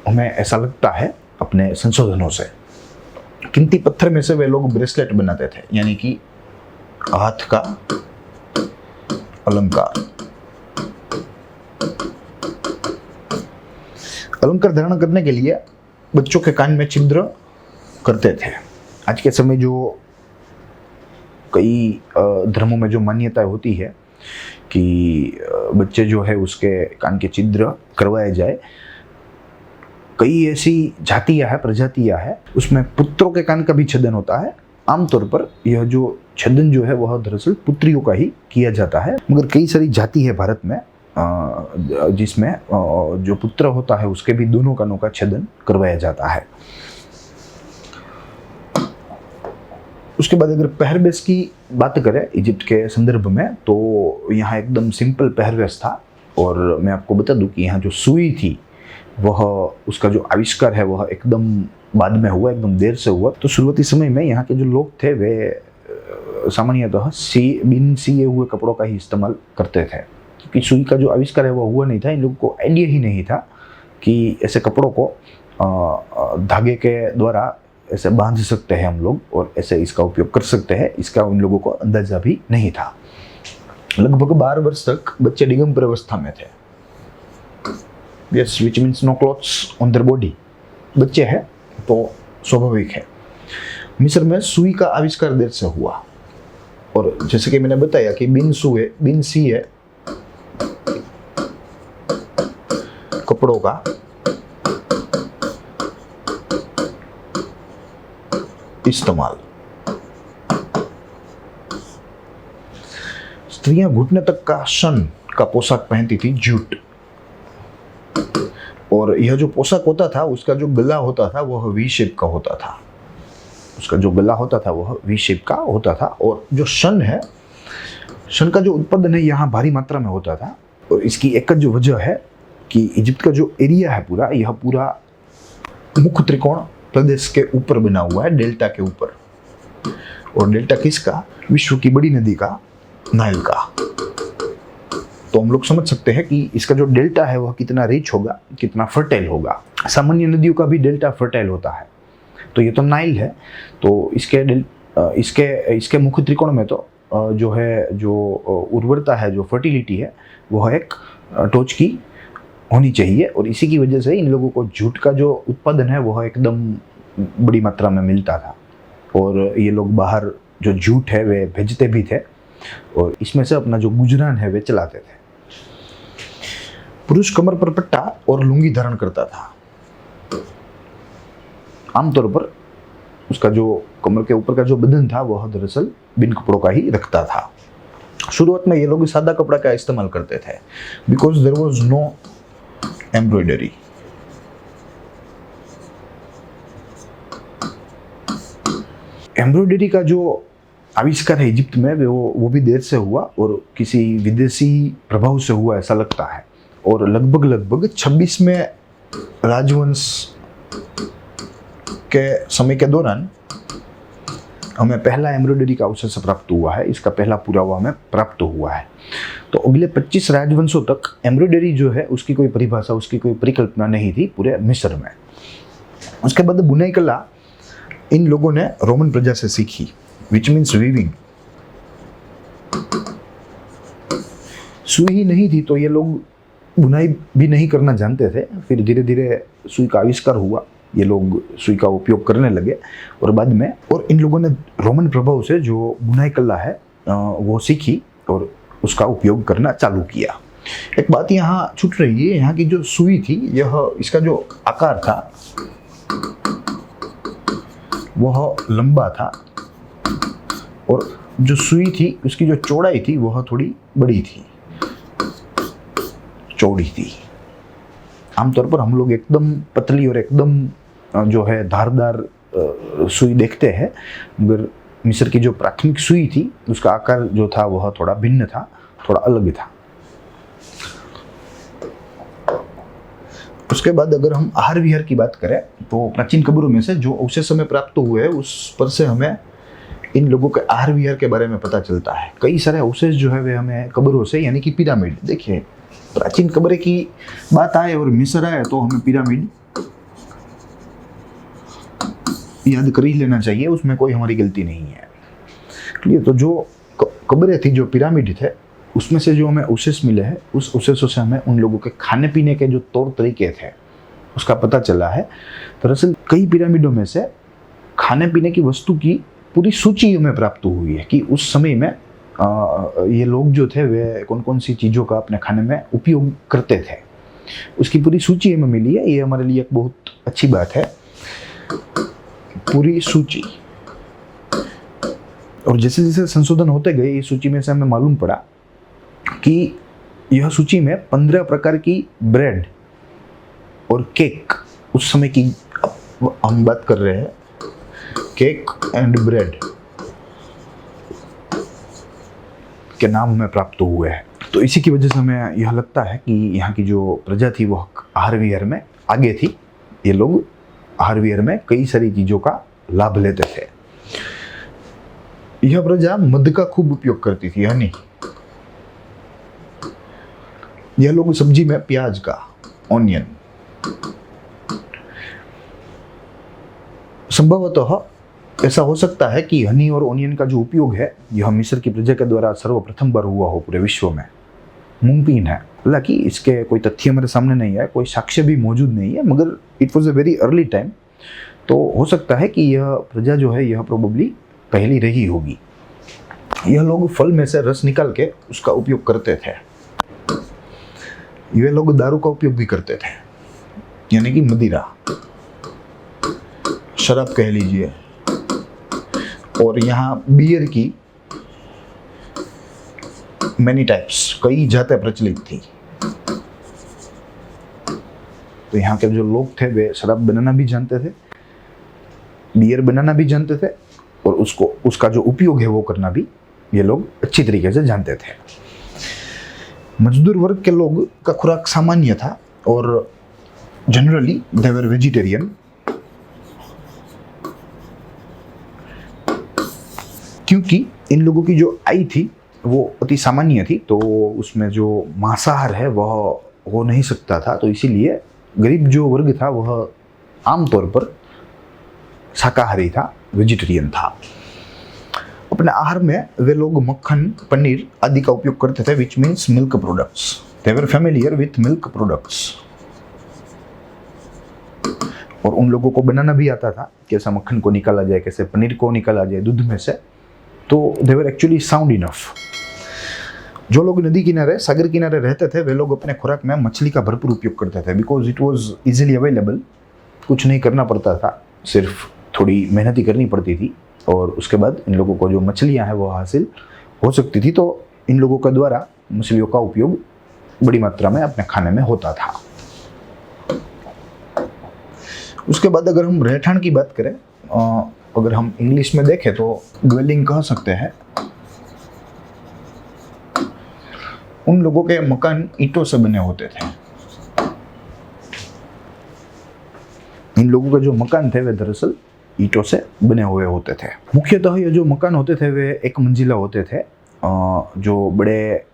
हमें ऐसा लगता है अपने संशोधनों से। कीमती पत्थर में से वे लोग ब्रेसलेट बनाते थे, यानी कि हाथ का अलंकार। अलंकार धारण करने के लिए बच्चों के कान में छिद्र करते थे। आज के समय जो कई धर्मों में जो मान्यताएं होती है कि बच्चे जो है उसके कान के छिद्र करवाए जाए, कई ऐसी जातियां है, प्रजातियां है, उसमें पुत्रों के कान का भी छेदन होता है। आमतौर पर यह जो छेदन जो है वह दरअसल पुत्रियों का ही किया जाता है, मगर कई सारी जाति है भारत में जिसमें जो पुत्र होता है उसके भी दोनों कानों का छेदन करवाया जाता है। उसके बाद अगर पहरवेश की बात करें इजिप्ट के संदर्भ में, तो यहाँ एकदम सिंपल पहरवेश था। और मैं आपको बता दूं कि यहाँ जो सुई थी वह, उसका जो आविष्कार है वह एकदम बाद में हुआ, एकदम देर से हुआ। तो शुरुआती समय में यहाँ के जो लोग थे वे सामान्यतः बिन सिए हुए कपड़ों का ही इस्तेमाल करते थे, क्योंकि सुई का जो आविष्कार है वह हुआ नहीं था। इन लोगों को आइडिया ही नहीं था कि ऐसे कपड़ों को धागे के द्वारा ऐसे बांध सकते हैं हम लोग और ऐसे इसका उपयोग कर सकते हैं, इसका उन लोगों को अंदाजा भी नहीं था। लगभग 12 वर्ष तक बच्चे दिगंबर अवस्था में थे। Yes, which means no clothes on their body। बच्चे हैं तो स्वाभाविक है। मिस्र में सुई का आविष्कार देर से हुआ, और जैसे कि मैंने बताया कि बिन सिए कपड़ों का इस्तेमाल। स्त्रियां घुटने तक का शन का पोशाक पहनती थी, जूट। और यह जो पोशाक होता था उसका जो गला होता था वह वी शेप का होता था। उसका जो गला होता था वह वी शेप का होता था। और जो शन है, शन का जो उत्पादन है यहाँ भारी मात्रा में होता था। और इसकी एक जो वजह है कि इजिप्ट का जो एरिया है पूरा, यह पूरा मुख्य त्रिकोण प्रदेश के ऊपर बना हुआ है, डेल्टा के ऊपर। और डेल्टा किसका? विश्व की बड़ी नदी का, नाइल का। तो हम लोग समझ सकते हैं कि इसका जो डेल्टा है वह कितना रिच होगा, कितना फर्टाइल होगा। सामान्य नदियों का भी डेल्टा फर्टाइल होता है, तो ये तो नाइल है। तो इसके मुख्य त्रिकोण में तो जो है, जो उर्वरता है, जो फर्टिलिटी है, वह एक टोच की होनी चाहिए। और इसी की वजह से इन लोगों को जूट का जो उत्पादन है वह एकदम बड़ी मात्रा में मिलता था। और ये लोग बाहर जो जूट है वे भेजते भी थे। और इसमें से अपना जो गुजरान है वे चलाते थे। पुरुष कमर पर पट्टा और लुंगी धारण करता था। आमतौर पर उसका जो कमर के ऊपर का जो बदन था वह दरअसल बिन कपड़ों का ही रखता था। शुरुआत में ये लोग सादा कपड़ा का इस्तेमाल करते थे because there was no embroidery. Embroidery का जो आविष्कार है इजिप्ट में वो भी देर से हुआ और किसी विदेशी प्रभाव से हुआ ऐसा लगता है। और लगभग 26वें राजवंश के समय के दौरान हमें पहला एम्ब्रॉयडरी का अवशेष प्राप्त हुआ है। इसका पहला पुरावा हमें प्राप्त हुआ है। तो अगले 25 राजवंशों तक एम्ब्रॉयडरी जो है उसकी कोई परिभाषा, उसकी कोई परिकल्पना नहीं थी पूरे मिस्र में। उसके बाद बुनाई कला इन लोगों ने रोमन प्रजा से सीखी, विच मीन्स वीविंग। सुई ही नहीं थी तो ये लोग बुनाई भी नहीं करना जानते थे। फिर धीरे धीरे सुई का आविष्कार हुआ, ये लोग सुई का उपयोग करने लगे और बाद में और इन लोगों ने रोमन प्रभाव से जो बुनाई कला है वो सीखी और उसका उपयोग करना चालू किया। एक बात यहाँ छूट रही है, यहाँ की जो सुई थी इसका जो आकार था वह लंबा था और जो सुई थी उसकी जो चौड़ाई थी वह थोड़ी बड़ी थी, चौड़ी थी। आमतौर पर हम लोग एकदम पतली और एकदम जो है धारदार सुई देखते हैं, मगर मिस्र की जो प्राथमिक सुई थी उसका आकार जो था वह थोड़ा भिन्न था, थोड़ा अलग था। उसके बाद अगर हम आहार विहार की बात करें तो प्राचीन कब्रों में से जो अवशेष हमें प्राप्त हुए हैं उस पर से हमें इन लोगों के आहार विहार के बारे में पता चलता है। कई सारे अवशेष जो है वे हमें कब्रों से, यानी कि पिरामिड, देखिए प्राचीन कब्रें की बात आए और मिस्र आए तो हमें पिरामिड याद कर ही लेना चाहिए, उसमें कोई हमारी गलती नहीं है। इसलिए तो जो कब्रें थी, जो पिरामिड थे, उसमें से जो हमें अवशेष मिले हैं उस अवशेषों से हमें उन लोगों के खाने पीने के जो तौर तरीके थे उसका पता चला है। दरअसल कई पिरामिडों में से खाने पीने की वस्तु की पूरी सूची हमें प्राप्त हुई है कि उस समय में ये लोग जो थे वे कौन कौन सी चीज़ों का अपने खाने में उपयोग करते थे, उसकी पूरी सूची हमें मिली है। ये हमारे लिए एक बहुत अच्छी बात है, पूरी सूची। और जैसे जैसे संशोधन होते गए इस सूची में से हमें मालूम पड़ा कि यह सूची में 15 प्रकार की ब्रेड और केक, उस समय की हम बात कर रहे हैं, केक एंड ब्रेड के नाम हमें प्राप्त हुए हैं। तो इसी की वजह से हमें यह लगता है कि यहाँ की जो प्रजा थी वह आहार विहार में आगे थी। ये लोग आहार विहार में कई सारी चीज़ों का लाभ लेते थे। यह प्रजा मध का खूब उपयोग करती थी, हनी। यह लोग सब्जी में प्याज का, ऑनियन, संभवतः ऐसा हो सकता है कि हनी और ऑनियन का जो उपयोग है यह मिस्र की प्रजा के द्वारा सर्वप्रथम बार हुआ हो पूरे विश्व में, मुमकिन है। हालांकि इसके कोई तथ्य हमारे सामने नहीं है, कोई साक्ष्य भी मौजूद नहीं है, मगर it was a very early time. तो हो सकता है कि यह प्रजा जो है यह प्रोबेबली पहली रही होगी। यह लोग फल में से रस निकाल के उसका उपयोग करते थे। ये लोग दारू का उपयोग भी करते थे, यानी कि मदिरा, शराब कह लीजिए। और यहाँ बियर की मैनी टाइप्स, कई जातें प्रचलित थी। तो यहाँ के जो लोग थे वे शराब बनाना भी जानते थे, बियर बनाना भी जानते थे और उसका जो उपयोग है वो करना भी ये लोग अच्छी तरीके से जानते थे। मजदूर वर्ग के लोग का खुराक सामान्य था और जनरली दे वर वेजिटेरियन, क्योंकि इन लोगों की जो आय थी वो अति सामान्य थी, तो उसमें जो मांसाहार है वह हो नहीं सकता था। तो इसीलिए गरीब जो वर्ग था वह आमतौर पर शाकाहारी था, वेजिटेरियन था। अपने आहार में वे लोग मक्खन, पनीर आदि का उपयोग करते थे, which means milk products. They were familiar with milk products. और उन लोगों को बनाना भी आता था, कैसे मक्खन को निकाला जाए, कैसे पनीर को निकाला जाए दूध में से, तो दे वर एक्चुअली साउंड इनफ। जो लोग नदी किनारे, सागर किनारे रहते थे, वे लोग अपने खुराक में मछली का भरपूर उपयोग करते थे, because it was easily available. कुछ नहीं करना पड़ता था, सिर्फ थोड़ी मेहनत ही करनी पड़ती थी, और उसके बाद इन लोगों को जो मछलियाँ हैं वो हासिल हो सकती थी। तो इन लोगों के द्वारा मछलियों का उपयोग बड़ी मात्रा में अपने खाने में होता था। उसके बाद अगर हम रहठान की बात करें, अगर हम इंग्लिश में देखें तो ड्वेलिंग कह सकते हैं। उन लोगों के मकान ईंटों से बने होते थे। इन लोगों के जो मकान थे वे दरअसल ईंटों से बने हुए होते थे। मुख्यतः ये जो मकान होते थे वे एक मंजिला होते थे। जो बड़े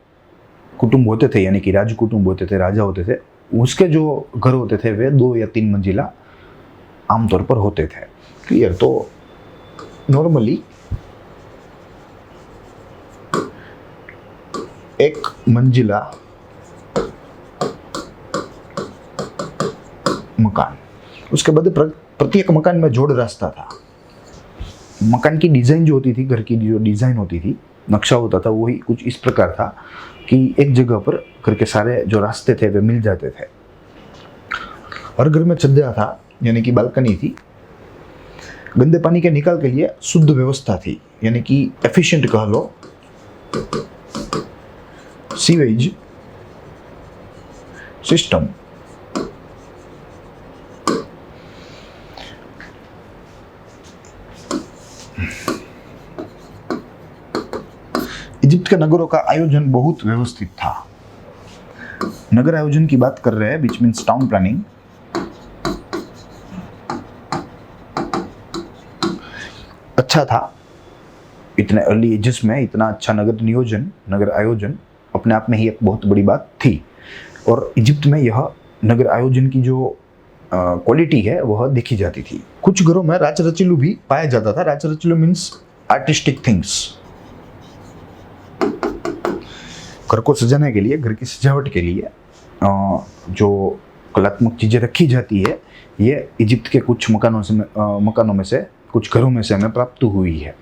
कुटुंब होते थे, यानी कि राज कुटुंब होते थे, राजा होते थे, उसके जो घर होते थे वे 2 या 3 मंजिला आमतौर पर होते थे। क्लियर? तो नॉर्मली एक मंजिला मकान, उसके बाद प्रत्येक मकान में जोड़ रास्ता था। मकान की डिजाइन जो होती थी, घर की जो डिजाइन होती थी, नक्शा होता था, वही कुछ इस प्रकार था कि एक जगह पर घर के सारे जो रास्ते थे वे मिल जाते थे। हर घर में छज्जा था, यानी कि बालकनी थी। गंदे पानी के निकाल के लिए शुद्ध व्यवस्था थी, यानी कि एफिशिएंट कह लो, सीवेज सिस्टम। इजिप्ट के नगरों का आयोजन बहुत व्यवस्थित था। नगर आयोजन की बात कर रहे हैं, विच मीन्स टाउन प्लानिंग। अच्छा था। इतने अर्ली एजेस में इतना अच्छा नगर नियोजन, नगर आयोजन अपने आप में ही एक बहुत बड़ी बात थी। और इजिप्ट में यह नगर आयोजन की जो क्वालिटी है वह देखी जाती थी। कुछ घरों में राच रचीलू भी पाया जाता था। राच रचीलू मीन्स आर्टिस्टिक थिंग्स। घर को सजाने के लिए, घर की सजावट के लिए जो कलात्मक चीज़ें रखी जाती है, ये इजिप्ट के कुछ मकानों में से, कुछ घरों में से हमें प्राप्त हुई है।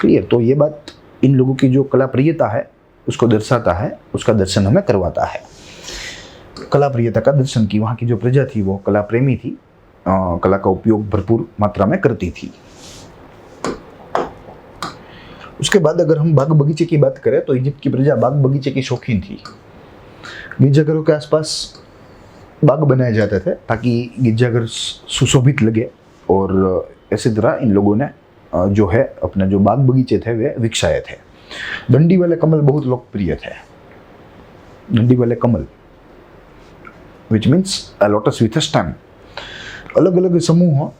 क्लियर? तो ये बात इन लोगों की जो कला प्रियता है उसको दर्शाता है, उसका दर्शन हमें करवाता है। कला प्रियता का दर्शन की, वहाँ की जो प्रजा थी वो कला प्रेमी थी, कला का उपयोग भरपूर मात्रा में करती थी। उसके बाद अगर हम बाग बगीचे की बात करें तो इजिप्ट की प्रजा बाग बगीचे की शौकीन थी। गिरजाघरों के आसपास बाग बनाए जाते थे ताकि गिरजाघर सुशोभित लगे, और इसी तरह इन लोगों ने जो है अपने जो बाग बगीचे थे वे विकसाए थे। डंडी वाले कमल बहुत लोकप्रिय थे। डंडी वाले कमल which means a lotus with a stem. अलग अलग समूह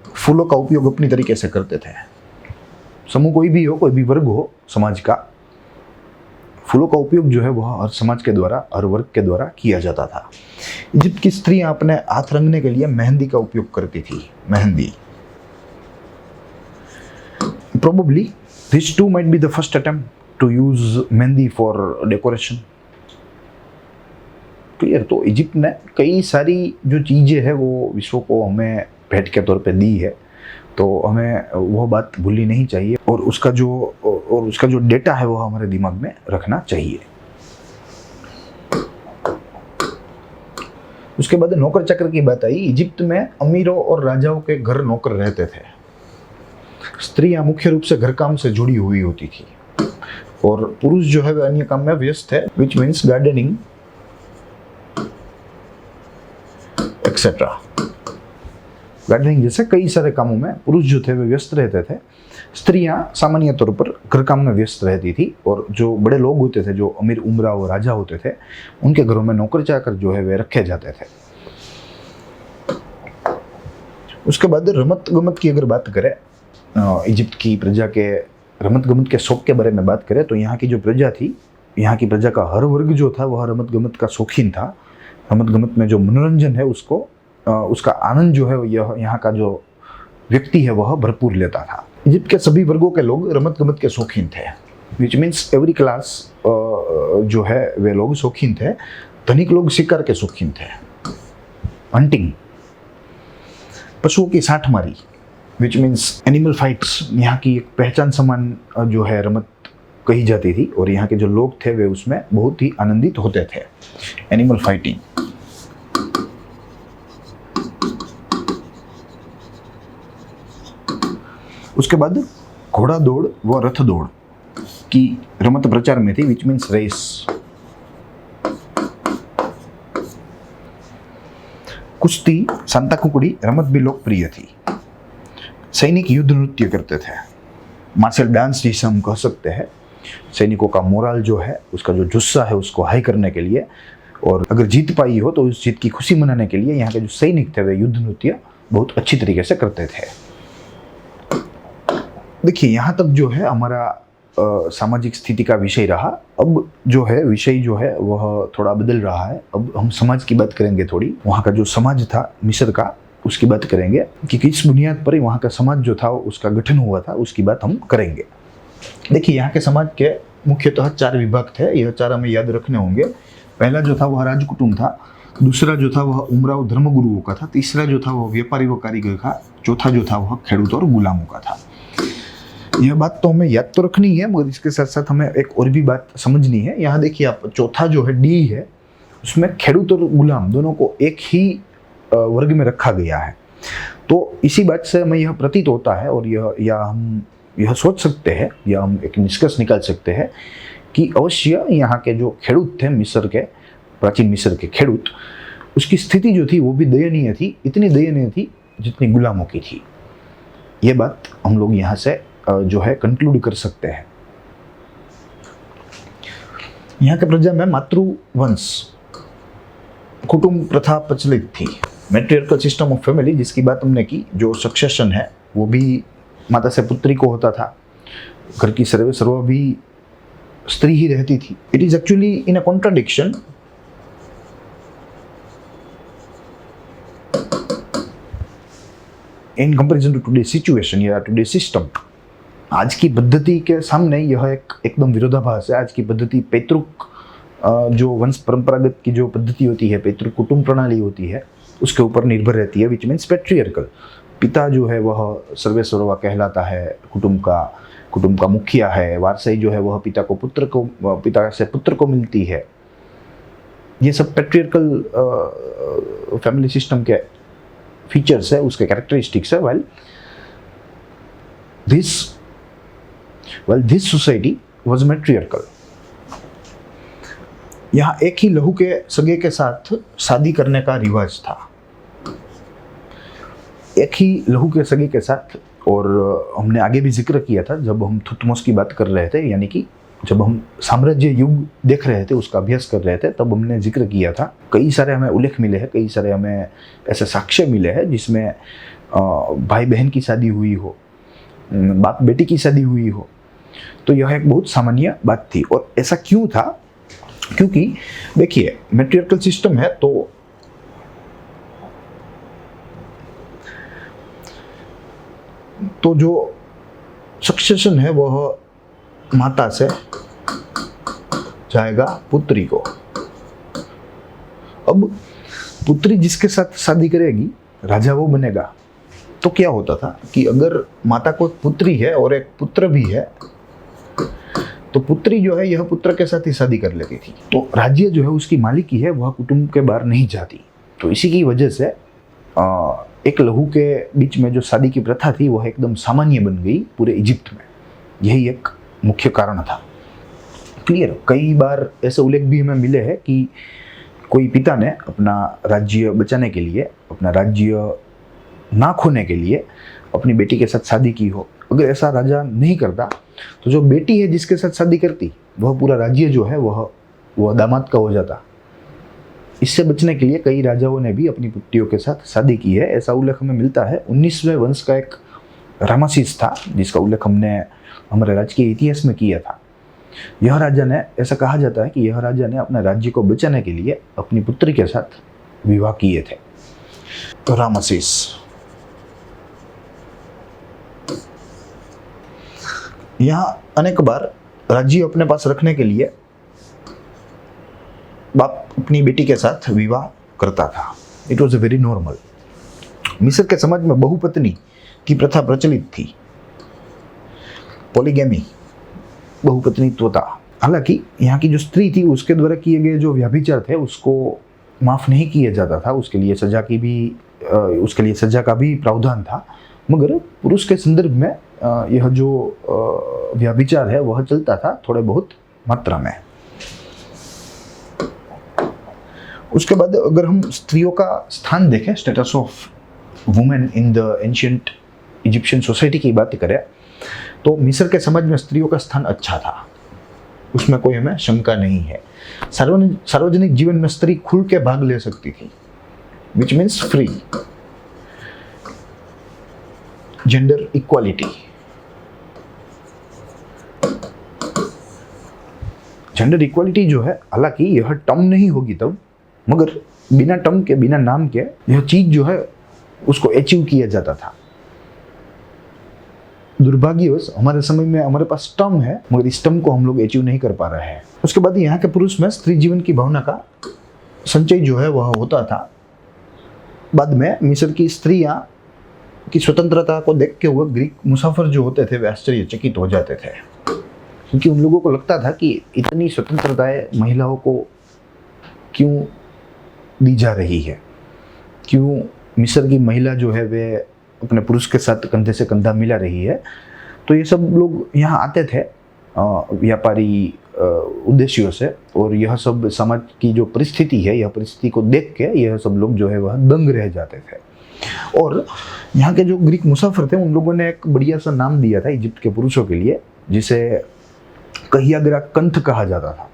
फूलों का उपयोग अपनी तरीके से करते थे। समूह कोई भी हो, कोई भी वर्ग हो समाज का, फूलों का उपयोग जो है वह हर समाज के द्वारा, हर वर्ग के द्वारा किया जाता था। इजिप्ट की स्त्रियां अपने हाथ रंगने के लिए मेहंदी का उपयोग करती थी। Mehndi. Probably this too might be the first attempt to use mehndi for decoration. Clear? तो इजिप्ट ने कई सारी जो चीज़ें हैं वो विश्व को हमें भेंट के तौर पे दी है, तो हमें वो बात भूलनी नहीं चाहिए, और उसका जो डेटा है वो हमारे दिमाग में रखना चाहिए। उसके बाद नौकर चाकर की बात आई। इजिप्ट में अमीरों और राजाओं के घर नौकर रहते थे। स्त्रियां मुख्य रूप से घर काम से जुड़ी हुई होती थी, और पुरुष जो है वे अन्य काम में व्यस्त है, which means gardening etcetera. Gardening जैसे कई सारे कामों में पुरुष जो थे वे व्यस्त रहते थे। स्त्रियां सामान्य तौर पर घर काम में व्यस्त रहती थी, और जो बड़े लोग होते थे, जो अमीर उमरा और राजा होते थे, उनके घरों में नौकर चाकर जो है वे रखे जाते थे। उसके बाद रमत गमत की अगर बात करें, इजिप्ट की प्रजा के रमत गमत के शौक के बारे में बात करें तो यहाँ की जो प्रजा थी, यहाँ की प्रजा का हर वर्ग जो था वह रमत गमत का शौकीन था। रमत गमत में जो मनोरंजन है उसका आनंद जो है यह यहाँ का जो व्यक्ति है वह भरपूर लेता था। इजिप्ट के सभी वर्गों के लोग रमत गमत के शौकीन थे, विच मीन्स एवरी क्लास जो है वे लोग शौकीन थे। धनिक लोग शिकार के शौकीन थे, हंटिंग, पशुओं की साठ मारी, विच मीन्स एनिमल फाइट्स यहाँ की एक पहचान समान जो है रमत कही जाती थी, और यहाँ के जो लोग थे वे उसमें बहुत ही आनंदित होते थे। Animal fighting. उसके बाद घोड़ा दौड़ व रथ दौड़ की रमत प्रचार में थी, विच मीन्स रेस। कुश्ती, सांता कुकड़ी रमत भी लोकप्रिय थी। सैनिक युद्ध नृत्य करते थे, मार्शल डांस जिसे हम कह सकते हैं। सैनिकों का मोरल जो है, उसका जो जुस्सा है, उसको हाई करने के लिए, और अगर जीत पाई हो तो उस जीत की खुशी मनाने के लिए यहाँ के जो सैनिक थे वे युद्ध नृत्य बहुत अच्छी तरीके से करते थे। देखिए, यहाँ तक जो है हमारा सामाजिक स्थिति का विषय रहा। अब जो है विषय जो है वह थोड़ा बदल रहा है। अब हम समाज की बात करेंगे थोड़ी। वहाँ का जो समाज था मिस्र का, उसकी बात करेंगे कि किस बुनियाद पर वहाँ का समाज जो था उसका गठन हुआ था, उसकी बात हम करेंगे। देखिए, यहाँ के समाज के मुख्यतः 4 विभाग थे। यह 4 हमें याद रखने होंगे। पहला जो था वह राजकुटुंब था, दूसरा जो था वह उमराव धर्मगुरुओं का था, तीसरा जो था वह व्यापारी व कारीगर का, चौथा जो था वह खेडूत और गुलामों का था। यह बात तो हमें याद तो रखनी है, मगर इसके साथ साथ हमें एक और भी बात समझनी है। यहाँ देखिए आप, चौथा जो है डी है, उसमें खेडूत और गुलाम दोनों को एक ही वर्ग में रखा गया है। तो इसी बात से हमें यह प्रतीत होता है, और हम यह सोच सकते हैं, या हम एक निष्कर्ष निकाल सकते हैं कि अवश्य यहाँ के जो खेडूत थे मिस्र के, प्राचीन मिस्र के खेडूत, उसकी स्थिति जो थी वो भी दयनीय थी, इतनी दयनीय थी जितनी गुलामों की थी। ये बात हम लोग यहाँ से जो है कंक्लूड कर सकते हैं। यहाँ के प्रजा में मातृवंश कुटुंब प्रथा प्रचलित थी, मैट्रियार्कल सिस्टम ऑफ फैमिली, जिसकी बात हमने की। जो सक्सेशन है वो भी माता से पुत्री को होता था। घर की सर्व भी स्त्री ही रहती थी। It is actually in a contradiction in comparison to today situation या टुडे सिस्टम। आज की पद्धति के सामने यह एकदम विरोधाभास है। आज की पद्धति पैतृक जो वंश परंपरागत की जो पद्धति होती है, पैतृक कुटुंब प्रणाली होती है, उसके ऊपर निर्भर रहती है, विच मीन्स पैट्रियर्कल। पिता जो है वह सर्वेसर्वा कहलाता है, कुटुंब का मुखिया है। वारसाई जो है वह पिता से पुत्र को मिलती है। ये सब पैट्रियर्कल फैमिली सिस्टम के फीचर्स है, उसके कैरेक्टरिस्टिक्स है। Well, this society was matriarchal. यहाँ एक ही लहू के सगे के साथ शादी करने का रिवाज था। एक ही लहू के सगे के साथ, और हमने आगे भी जिक्र किया था जब हम थुतमोस की बात कर रहे थे, यानी कि जब हम साम्राज्य युग देख रहे थे, उसका अभ्यास कर रहे थे, तब हमने जिक्र किया था। कई सारे हमें उल्लेख मिले हैं, कई सारे हमें ऐसे साक्ष्य मिले हैं जिसमें भाई बहन की शादी हुई हो, बाप बेटी की शादी हुई हो। तो यह एक बहुत सामान्य बात थी। और ऐसा क्यों था? क्योंकि देखिए, मैट्रियार्कल सिस्टम है तो जो सक्सेशन है वह माता से जाएगा पुत्री को। अब पुत्री जिसके साथ शादी करेगी, राजा वो बनेगा। तो क्या होता था कि अगर माता को पुत्री है और एक पुत्र भी है, तो पुत्री जो है यह पुत्र के साथ ही शादी कर लेती थी। तो राज्य जो है उसकी मालिकी है, वह कुटुंब के बाहर नहीं जाती। तो इसी की वजह से एक लहू के बीच में जो शादी की प्रथा थी वह एकदम सामान्य बन गई पूरे इजिप्ट में। यही एक मुख्य कारण था। क्लियर? कई बार ऐसे उल्लेख भी हमें मिले हैं कि कोई पिता ने अपना राज्य बचाने के लिए, अपना राज्य ना खोने के लिए अपनी बेटी के साथ शादी की हो। अगर ऐसा राजा नहीं करता तो जो बेटी है जिसके साथ शादी करती, वह पूरा राज्य जो है वह दामाद का हो जाता। इससे बचने के लिए कई राजाओं ने भी अपनी पुत्रियों के साथ शादी की है। ऐसा उल्लेख हमें मिलता है। 19वें वंश का एक रामासीस था, जिसका उल्लेख हमने हमारे राज्य के इतिहास में किया था। यह राजा ने, ऐसा कहा जाता है कि यह राजा ने अपने राज्य को बचाने के लिए अपनी पुत्री के साथ विवाह किए थे। तो रामासीस। यहाँ अनेक बार राज्य अपने पास रखने के लिए बाप अपनी बेटी के साथ विवाह करता था। It was a very normal. मिस्र के समाज में बहुपत्नी की प्रथा प्रचलित थी, पॉलीगैमी, बहुपत्नीत्वता। हालांकि यहाँ की जो स्त्री थी उसके द्वारा किए गए जो व्यभिचार थे उसको माफ नहीं किया जाता था, उसके लिए सजा का भी प्रावधान था। मगर पुरुष के संदर्भ में यह जो व्यभिचार है वह चलता था थोड़े बहुत मात्रा में। उसके बाद अगर हम स्त्रियों का स्थान देखें, status of women in the ancient Egyptian society की बात करें, तो मिस्र के समाज में स्त्रियों का स्थान अच्छा था, उसमें कोई हमें शंका नहीं है। सार्वजनिक जीवन में स्त्री खुल के भाग ले सकती थी, which means free. Gender equality, gender equality जो है, हालांकि यह टर्म नहीं होगी तब, मगर बिना टर्म के, बिना नाम के यह चीज जो है उसको अचीव किया जाता था। दुर्भाग्यवश हमारे समय में हमारे पास टर्म है, मगर इस टर्म को हम लोग अचीव नहीं कर पा रहे हैं। उसके बाद यहाँ के पुरुष में स्त्री जीवन की भावना का संचय जो है वह होता था। बाद में मिस्र की स्त्रियां की स्वतंत्रता को देख के हुए ग्रीक मुसाफिर जो होते थे वे आश्चर्यचकित हो जाते थे, क्योंकि उन लोगों को लगता था कि इतनी स्वतंत्रताएं महिलाओं को क्यों दी जा रही है, क्यों मिस्र की महिला जो है वे अपने पुरुष के साथ कंधे से कंधा मिला रही है। तो ये सब लोग यहाँ आते थे व्यापारी उद्देश्यों से, और यह सब समाज की जो परिस्थिति है, यह परिस्थिति को देख के यह सब लोग जो है वह दंग रह जाते थे। और यहाँ के जो ग्रीक मुसाफिर थे उन लोगों ने एक बढ़िया सा नाम दिया था इजिप्ट के पुरुषों के लिए, जिसे कहियाग्रा कंथ कहा जाता था।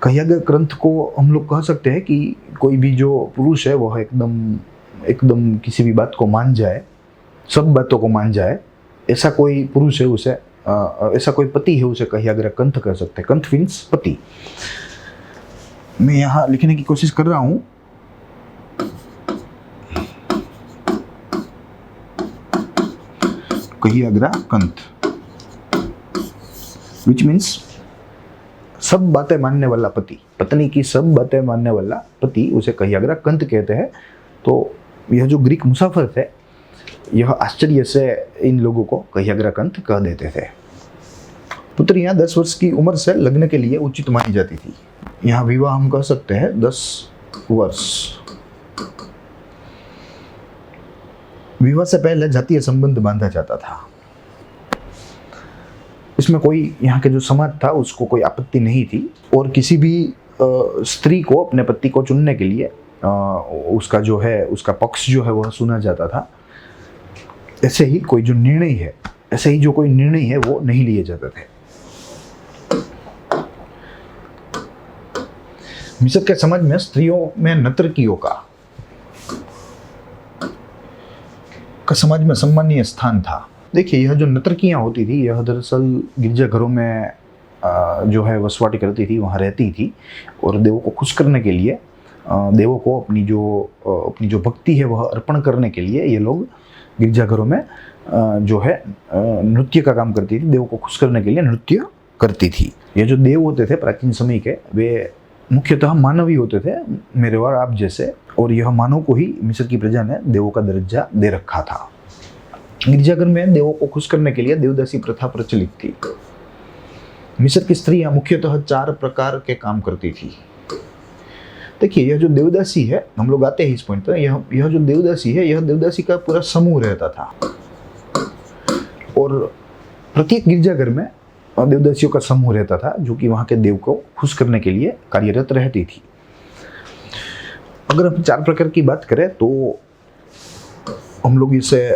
कहियाग्रा कंथ को हम लोग कह सकते हैं कि कोई भी जो पुरुष है वह एकदम किसी भी बात को मान जाए, सब बातों को मान जाए, ऐसा कोई पुरुष है उसे ऐसा कोई पति है उसे कहियाग्रा कंथ कह सकते हैं। कंथ मीन्स पति। मैं यहाँ लिखने की कोशिश कर रहा हूँ। कहियाग्रा कंथ, विच मीन्स सब बातें मानने वाला पति, पत्नी की सब बातें मानने वाला पति, उसे कहियाग्रा कंथ कहते हैं। तो यह जो ग्रीक मुसाफिर थे यह आश्चर्य से इन लोगों को कहियाग्रा कंथ कह देते थे। पुत्रियां 10 वर्ष की उम्र से लग्न के लिए उचित मानी जाती थी। यहाँ विवाह हम कह सकते हैं 10 वर्ष। विवाह से पहले जातीय संबंध बांधा जाता था। इसमें कोई, यहाँ के जो समाज था उसको कोई आपत्ति नहीं थी, और किसी भी स्त्री को अपने पति को चुनने के लिए उसका जो है, उसका पक्ष जो है वह सुना जाता था। ऐसे ही कोई जो निर्णय है वो नहीं लिए जाते थे। मिस्र के समाज में स्त्रियों में नर्तकियों का समाज में सम्मानीय स्थान था। देखिए, यह जो नर्तकियां होती थी यह दरअसल गिरजाघरों में जो है वसवाटी करती थी, वहाँ रहती थी, और देवों को खुश करने के लिए, देवों को अपनी जो भक्ति है वह अर्पण करने के लिए ये लोग गिरजाघरों में जो है नृत्य का काम करती थी। देवों को खुश करने के लिए नृत्य करती थी। ये जो देव होते थे प्राचीन समय के, वे मुख्यतः मानव ही होते थे, मेरे और आप जैसे, और यह मानव को ही मिस्र की प्रजा ने देवों का दर्जा दे रखा था। गिरजाघर में देवों को खुश करने के लिए देवदासी प्रथा प्रचलित थी। मिस्र की स्त्रियां मुख्यतः 4 प्रकार के काम करती थी। देखिए, यह जो देवदासी है, हम लोग आते हैं इस पॉइंट पर, यह जो देवदासी है, यह देवदासी का पूरा समूह रहता था, और प्रत्येक गिरजाघर में देवदासियों का समूह रहता था जो कि वहाँ के देव को खुश करने के लिए कार्यरत रहती थी। अगर हम 4 प्रकार की बात करें तो हम लोग इसे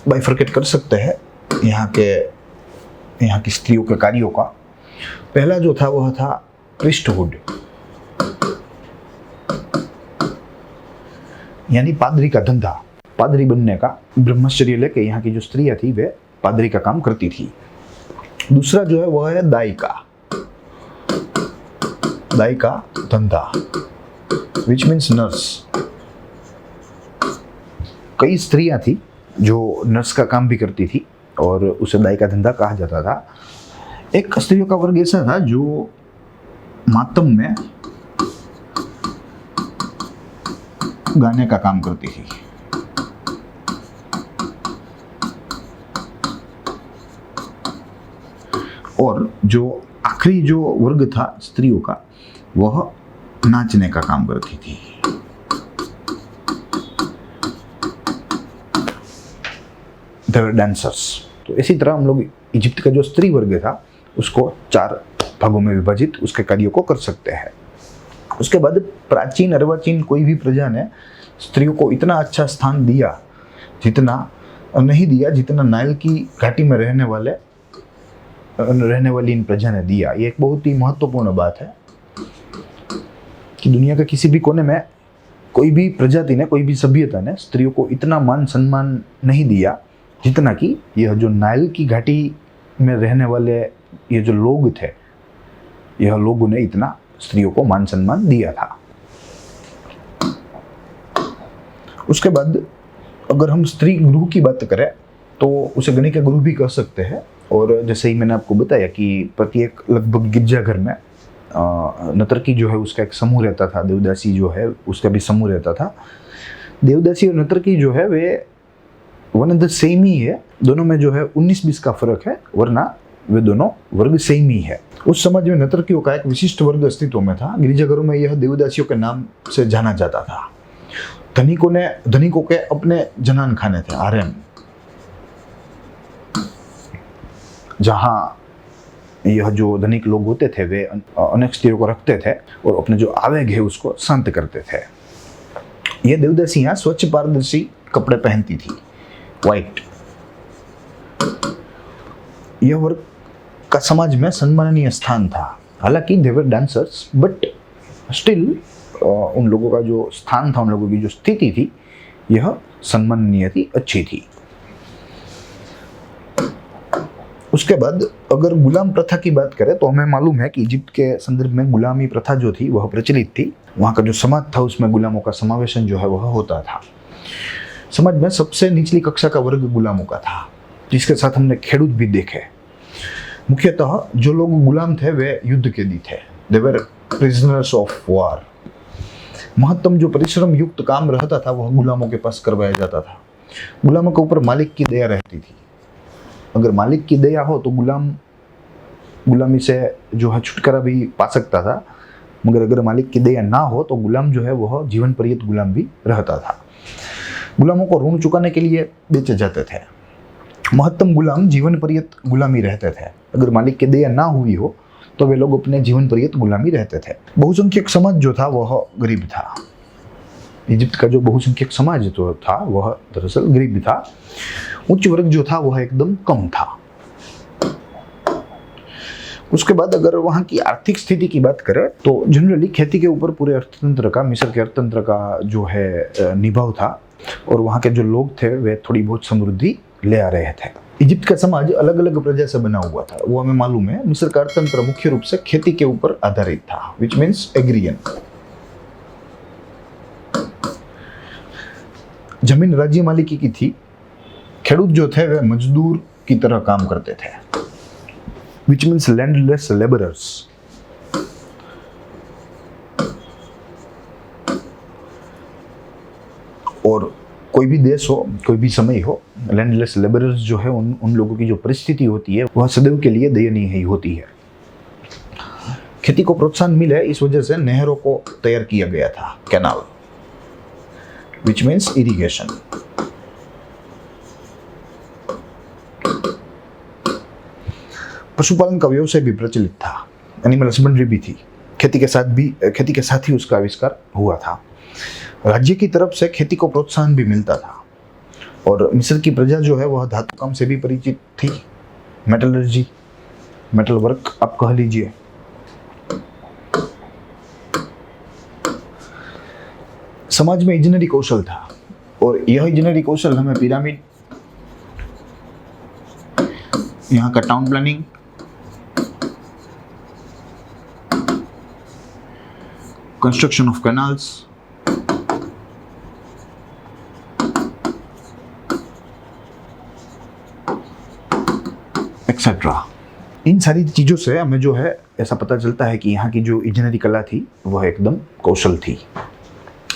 बाइफरकेट कर सकते हैं यहाँ की स्त्रियों के कार्यों का। पहला जो था वह था प्रीस्टहुड, यानी पादरी का धंधा, पादरी बनने का ब्रह्मचर्य लेके यहाँ की जो स्त्रियां थी वे पादरी का काम करती थी। दूसरा जो है वह है दाई का धंधा, विच मीन्स नर्स। कई स्त्रियां थी जो नर्स का काम भी करती थी और उसे दाई का धंधा कहा जाता था। एक स्त्रियों का वर्ग ऐसा था जो मातम में गाने का काम करती थी। और जो आखिरी जो वर्ग था स्त्रियों का, वह नाचने का काम करती थी। They were dancers। तो इसी तरह हम लोग इजिप्ट का जो स्त्री वर्ग था उसको 4 भागों में विभाजित उसके कार्यों को कर सकते हैं। उसके बाद प्राचीन अर्वाचीन कोई भी प्रजा ने स्त्रियों को इतना अच्छा स्थान दिया जितना नहीं दिया जितना नाइल की घाटी में रहने वाली इन प्रजा ने दिया। ये एक बहुत ही महत्वपूर्ण बात है कि दुनिया के किसी भी कोने में कोई भी प्रजाति ने, कोई भी सभ्यता ने स्त्रियों को इतना मान सम्मान नहीं दिया जितना कि यह जो नाइल की घाटी में रहने वाले ये जो लोग थे, यह लोगों ने इतना स्त्रियों को मान सम्मान दिया था। उसके बाद अगर हम स्त्री गुरु की बात करें तो उसे गणित के गुरु भी कह सकते हैं। और जैसे ही मैंने आपको बताया कि प्रत्येक लगभग गिरजाघर में नर्तकी जो है उसका एक समूह रहता था, देवदासी जो है उसका भी समूह रहता था। देवदासी और नर्तकी जो है way one and the same ही है, दोनों में जो है 19-20 का फर्क है, वरना वे दोनों वर्ग सेम ही है। उस समाज में नर्तकियों का एक विशिष्ट वर्ग अस्तित्व में था। गिरिजाघरों में यह देवदासियों के नाम से जाना जाता था। धनिकों के अपने जनान खाने थे, आरएम, जहां यह जो धनिक लोग होते थे वे अनेक स्त्रियों को रखते थे और अपने जो आवेग है उसको शांत करते थे। ये देवदासियां स्वच्छ पारदर्शी कपड़े पहनती थी, व्हाइट। यह वर्ग का समाज में सम्माननीय स्थान था। हालांकि दे वर डांसर्स बट स्टिल उन लोगों का जो स्थान था, उन लोगों की जो स्थिति थी, यह सम्माननीय थी, अच्छी थी। उसके बाद अगर गुलाम प्रथा की बात करें तो हमें मालूम है कि इजिप्ट के संदर्भ में गुलामी प्रथा जो थी वह प्रचलित थी। वहाँ का जो समाज था उसमें गुलामों का समावेशन जो है वह होता था। समाज में सबसे निचली कक्षा का वर्ग गुलामों का था, जिसके साथ हमने खेडूत भी देखे। मुख्यतः जो लोग गुलाम थे वे युद्ध कैदी थे, दे वर प्रिजनर्स ऑफ वॉर। महत्तम जो परिश्रम युक्त काम रहता था वह गुलामों के पास करवाया जाता था। गुलामों के ऊपर मालिक की दया रहती थी। अगर मालिक की दया हो तो गुलामी से जो है छुटकारा भी पा सकता था, मगर अगर मालिक की दया ना हो तो गुलाम जो है वह जीवन पर्यंत गुलाम भी रहता था। गुलामों को ऋण चुकाने के लिए बेचे जाते थे। महत्तम गुलाम जीवन पर्यंत गुलामी रहते थे। अगर मालिक की दया ना हुई हो तो वे लोग अपने जीवन पर्यंत गुलामी रहते थे। बहुसंख्यक समाज जो था वह गरीब था। इजिप्ट का जो बहुसंख्यक समाज जो था वह दरअसल गरीब था। उच्च वर्ग जो था वह एकदम कम था। उसके बाद अगर वहाँ की आर्थिक स्थिति की बात करें तो जनरली खेती के ऊपर पूरे अर्थतंत्र का, मिस्र के अर्थतंत्र का जो है निभाव था, और वहाँ के जो लोग थे वे थोड़ी बहुत समृद्धि ले आ रहे थे। इजिप्ट का समाज अलग अलग प्रजा से बना हुआ था, वो हमें मालूम है। मिस्र का अर्थतंत्र मुख्य रूप से खेती के ऊपर आधारित था, विच मीन्स एग्रियन। जमीन राज्य मालिकी की थी। खेडूत जो थे वे मजदूर की तरह काम करते थे, विच मीन्स लैंडलेस लेबरर्स। और कोई भी देश हो, कोई भी समय हो, लैंडलेस लेबरर्स जो है उन लोगों की जो परिस्थिति होती है वह सदैव के लिए दयनीय ही होती है। खेती को प्रोत्साहन मिले इस वजह से नहरों को तैयार किया गया था, कैनाल, विच मीन्स इरिगेशन। पशुपालन का व्यवसाय भी प्रचलित था, एनिमल हस्बेंड्री भी थी। खेती के साथ ही उसका आविष्कार हुआ था। राज्य की तरफ से खेती को प्रोत्साहन भी मिलता था। और मिस्र की प्रजा जो है वह धातु काम से भी परिचित थी, मेटलर्जी, मेटल वर्क आप कह लीजिए। समाज में इंजीनियरिंग कौशल था, और यह इंजीनियरिंग कौशल हमें पिरामिड, यहाँ का town planning, construction of canals, etcetera, इन सारी चीज़ों से हमें जो है ऐसा पता चलता है कि यहाँ की जो इंजीनियरिंग कला थी वह एकदम कौशल थी।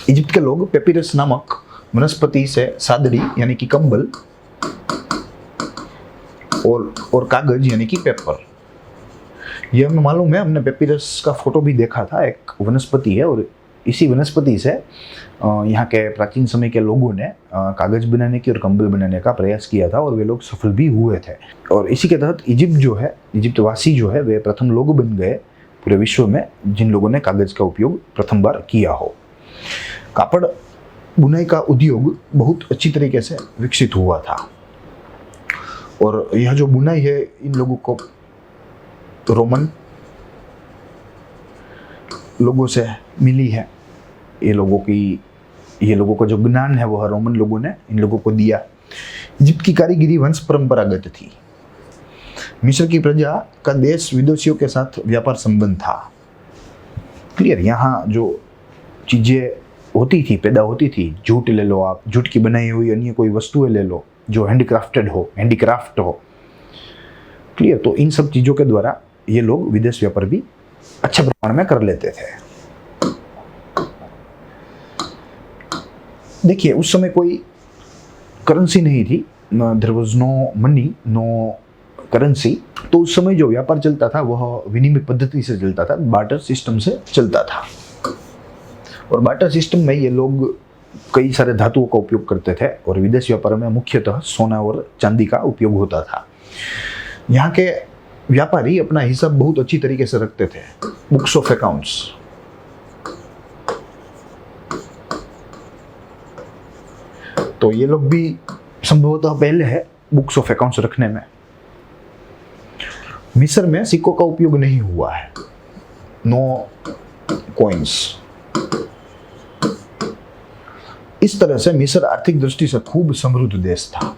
इजिप्ट के लोग पेपिरस नामक वनस्पति से सादड़ी यानी कि कंबल और कागज यानी कि पेपर, ये हमें मालूम है, हमने पेपिरस का फोटो भी देखा था। एक वनस्पति है और इसी वनस्पति से यहाँ के प्राचीन समय के लोगों ने कागज बनाने की और कंबल बनाने का प्रयास किया था और वे लोग सफल भी हुए थे। और इसी के तहत इजिप्ट जो है, इजिप्टवासी जो है, वे प्रथम लोग बन गए पूरे विश्व में जिन लोगों ने कागज का उपयोग प्रथम बार किया हो। कापड़ बुनाई का उद्योग बहुत अच्छी तरीके से विकसित हुआ था और यह जो बुनाई है इन लोगों को रोमन लोगों से मिली है। ये लोगों का जो ज्ञान है वह रोमन लोगों ने इन लोगों को दिया। इजिप्ट की कारीगरी वंश परंपरागत थी। मिस्र की प्रजा का देश विदेशियों के साथ व्यापार संबंध था। क्लियर। यहाँ जो चीजें होती थी, पैदा होती थी, जूट ले लो आप, जूट की बनाई हुई अन्य कोई वस्तुएं ले लो जो हैंडीक्राफ्ट हो। क्लियर। तो इन सब चीजों के द्वारा ये लोग विदेश व्यापार भी अच्छे प्रमाण में कर लेते थे। देखिए, उस समय कोई करेंसी नहीं थी, there was no money, no currency. तो उस समय जो व्यापार चलता था वह विनिमय पद्धति से चलता था, बार्टर सिस्टम से चलता था। और बार्टर सिस्टम में ये लोग कई सारे धातुओं का उपयोग करते थे और विदेश व्यापार में मुख्यतः सोना और चांदी का उपयोग होता था। यहाँ के व्यापारी अपना हिसाब बहुत अच्छी तरीके से रखते थे। बुक्स ऑफ अकाउंट्स, तो ये लोग भी संभवतः पहले है बुक्स ऑफ अकाउंट्स रखने में। मिस्र में सिक्कों का उपयोग नहीं हुआ है, नो कॉइन्स। इस तरह से मिस्र आर्थिक दृष्टि से खूब समृद्ध देश था।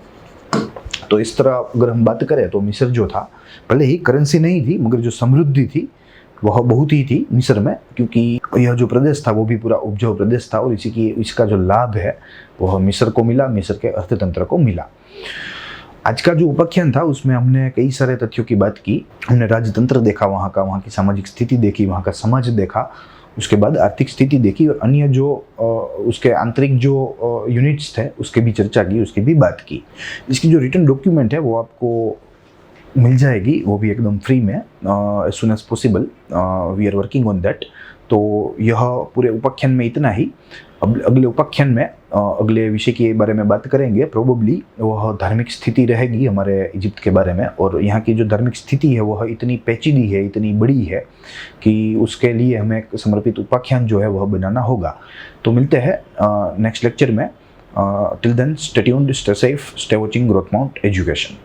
तो इस तरह अगर हम बात करें तो मिस्र जो था, भले ही करेंसी नहीं थी मगर जो समृद्धि थी वह बहुत ही थी मिस्र में, क्योंकि यह जो प्रदेश था वो भी पूरा उपजाऊ प्रदेश था और इसका जो लाभ है वह मिस्र को मिला, मिस्र के अर्थतंत्र को मिला। आज का जो उपाख्यान था उसमें हमने कई सारे तथ्यों की बात की। हमने राजतंत्र देखा, वहाँ की सामाजिक स्थिति देखी, वहाँ का समाज देखा, उसके बाद आर्थिक स्थिति देखी और अन्य जो उसके आंतरिक जो यूनिट्स थे उसके भी चर्चा की, उसकी भी बात की। इसकी जो रिटन डॉक्यूमेंट है वो आपको मिल जाएगी, वो भी एकदम फ्री में, as soon as possible. We are working on that. तो यह पूरे उपाख्यान में इतना ही। अब अगले उपाख्यान में अगले विषय के बारे में बात करेंगे। प्रोबेबली वह धार्मिक स्थिति रहेगी हमारे इजिप्ट के बारे में, और यहाँ की जो धार्मिक स्थिति है वह इतनी पेचीदी है, इतनी बड़ी है कि उसके लिए हमें एक समर्पित उपाख्यान जो है वह बनाना होगा। तो मिलते हैं नेक्स्ट लेक्चर में। Till then, stay tuned, stay safe, stay watching Growth Mount education.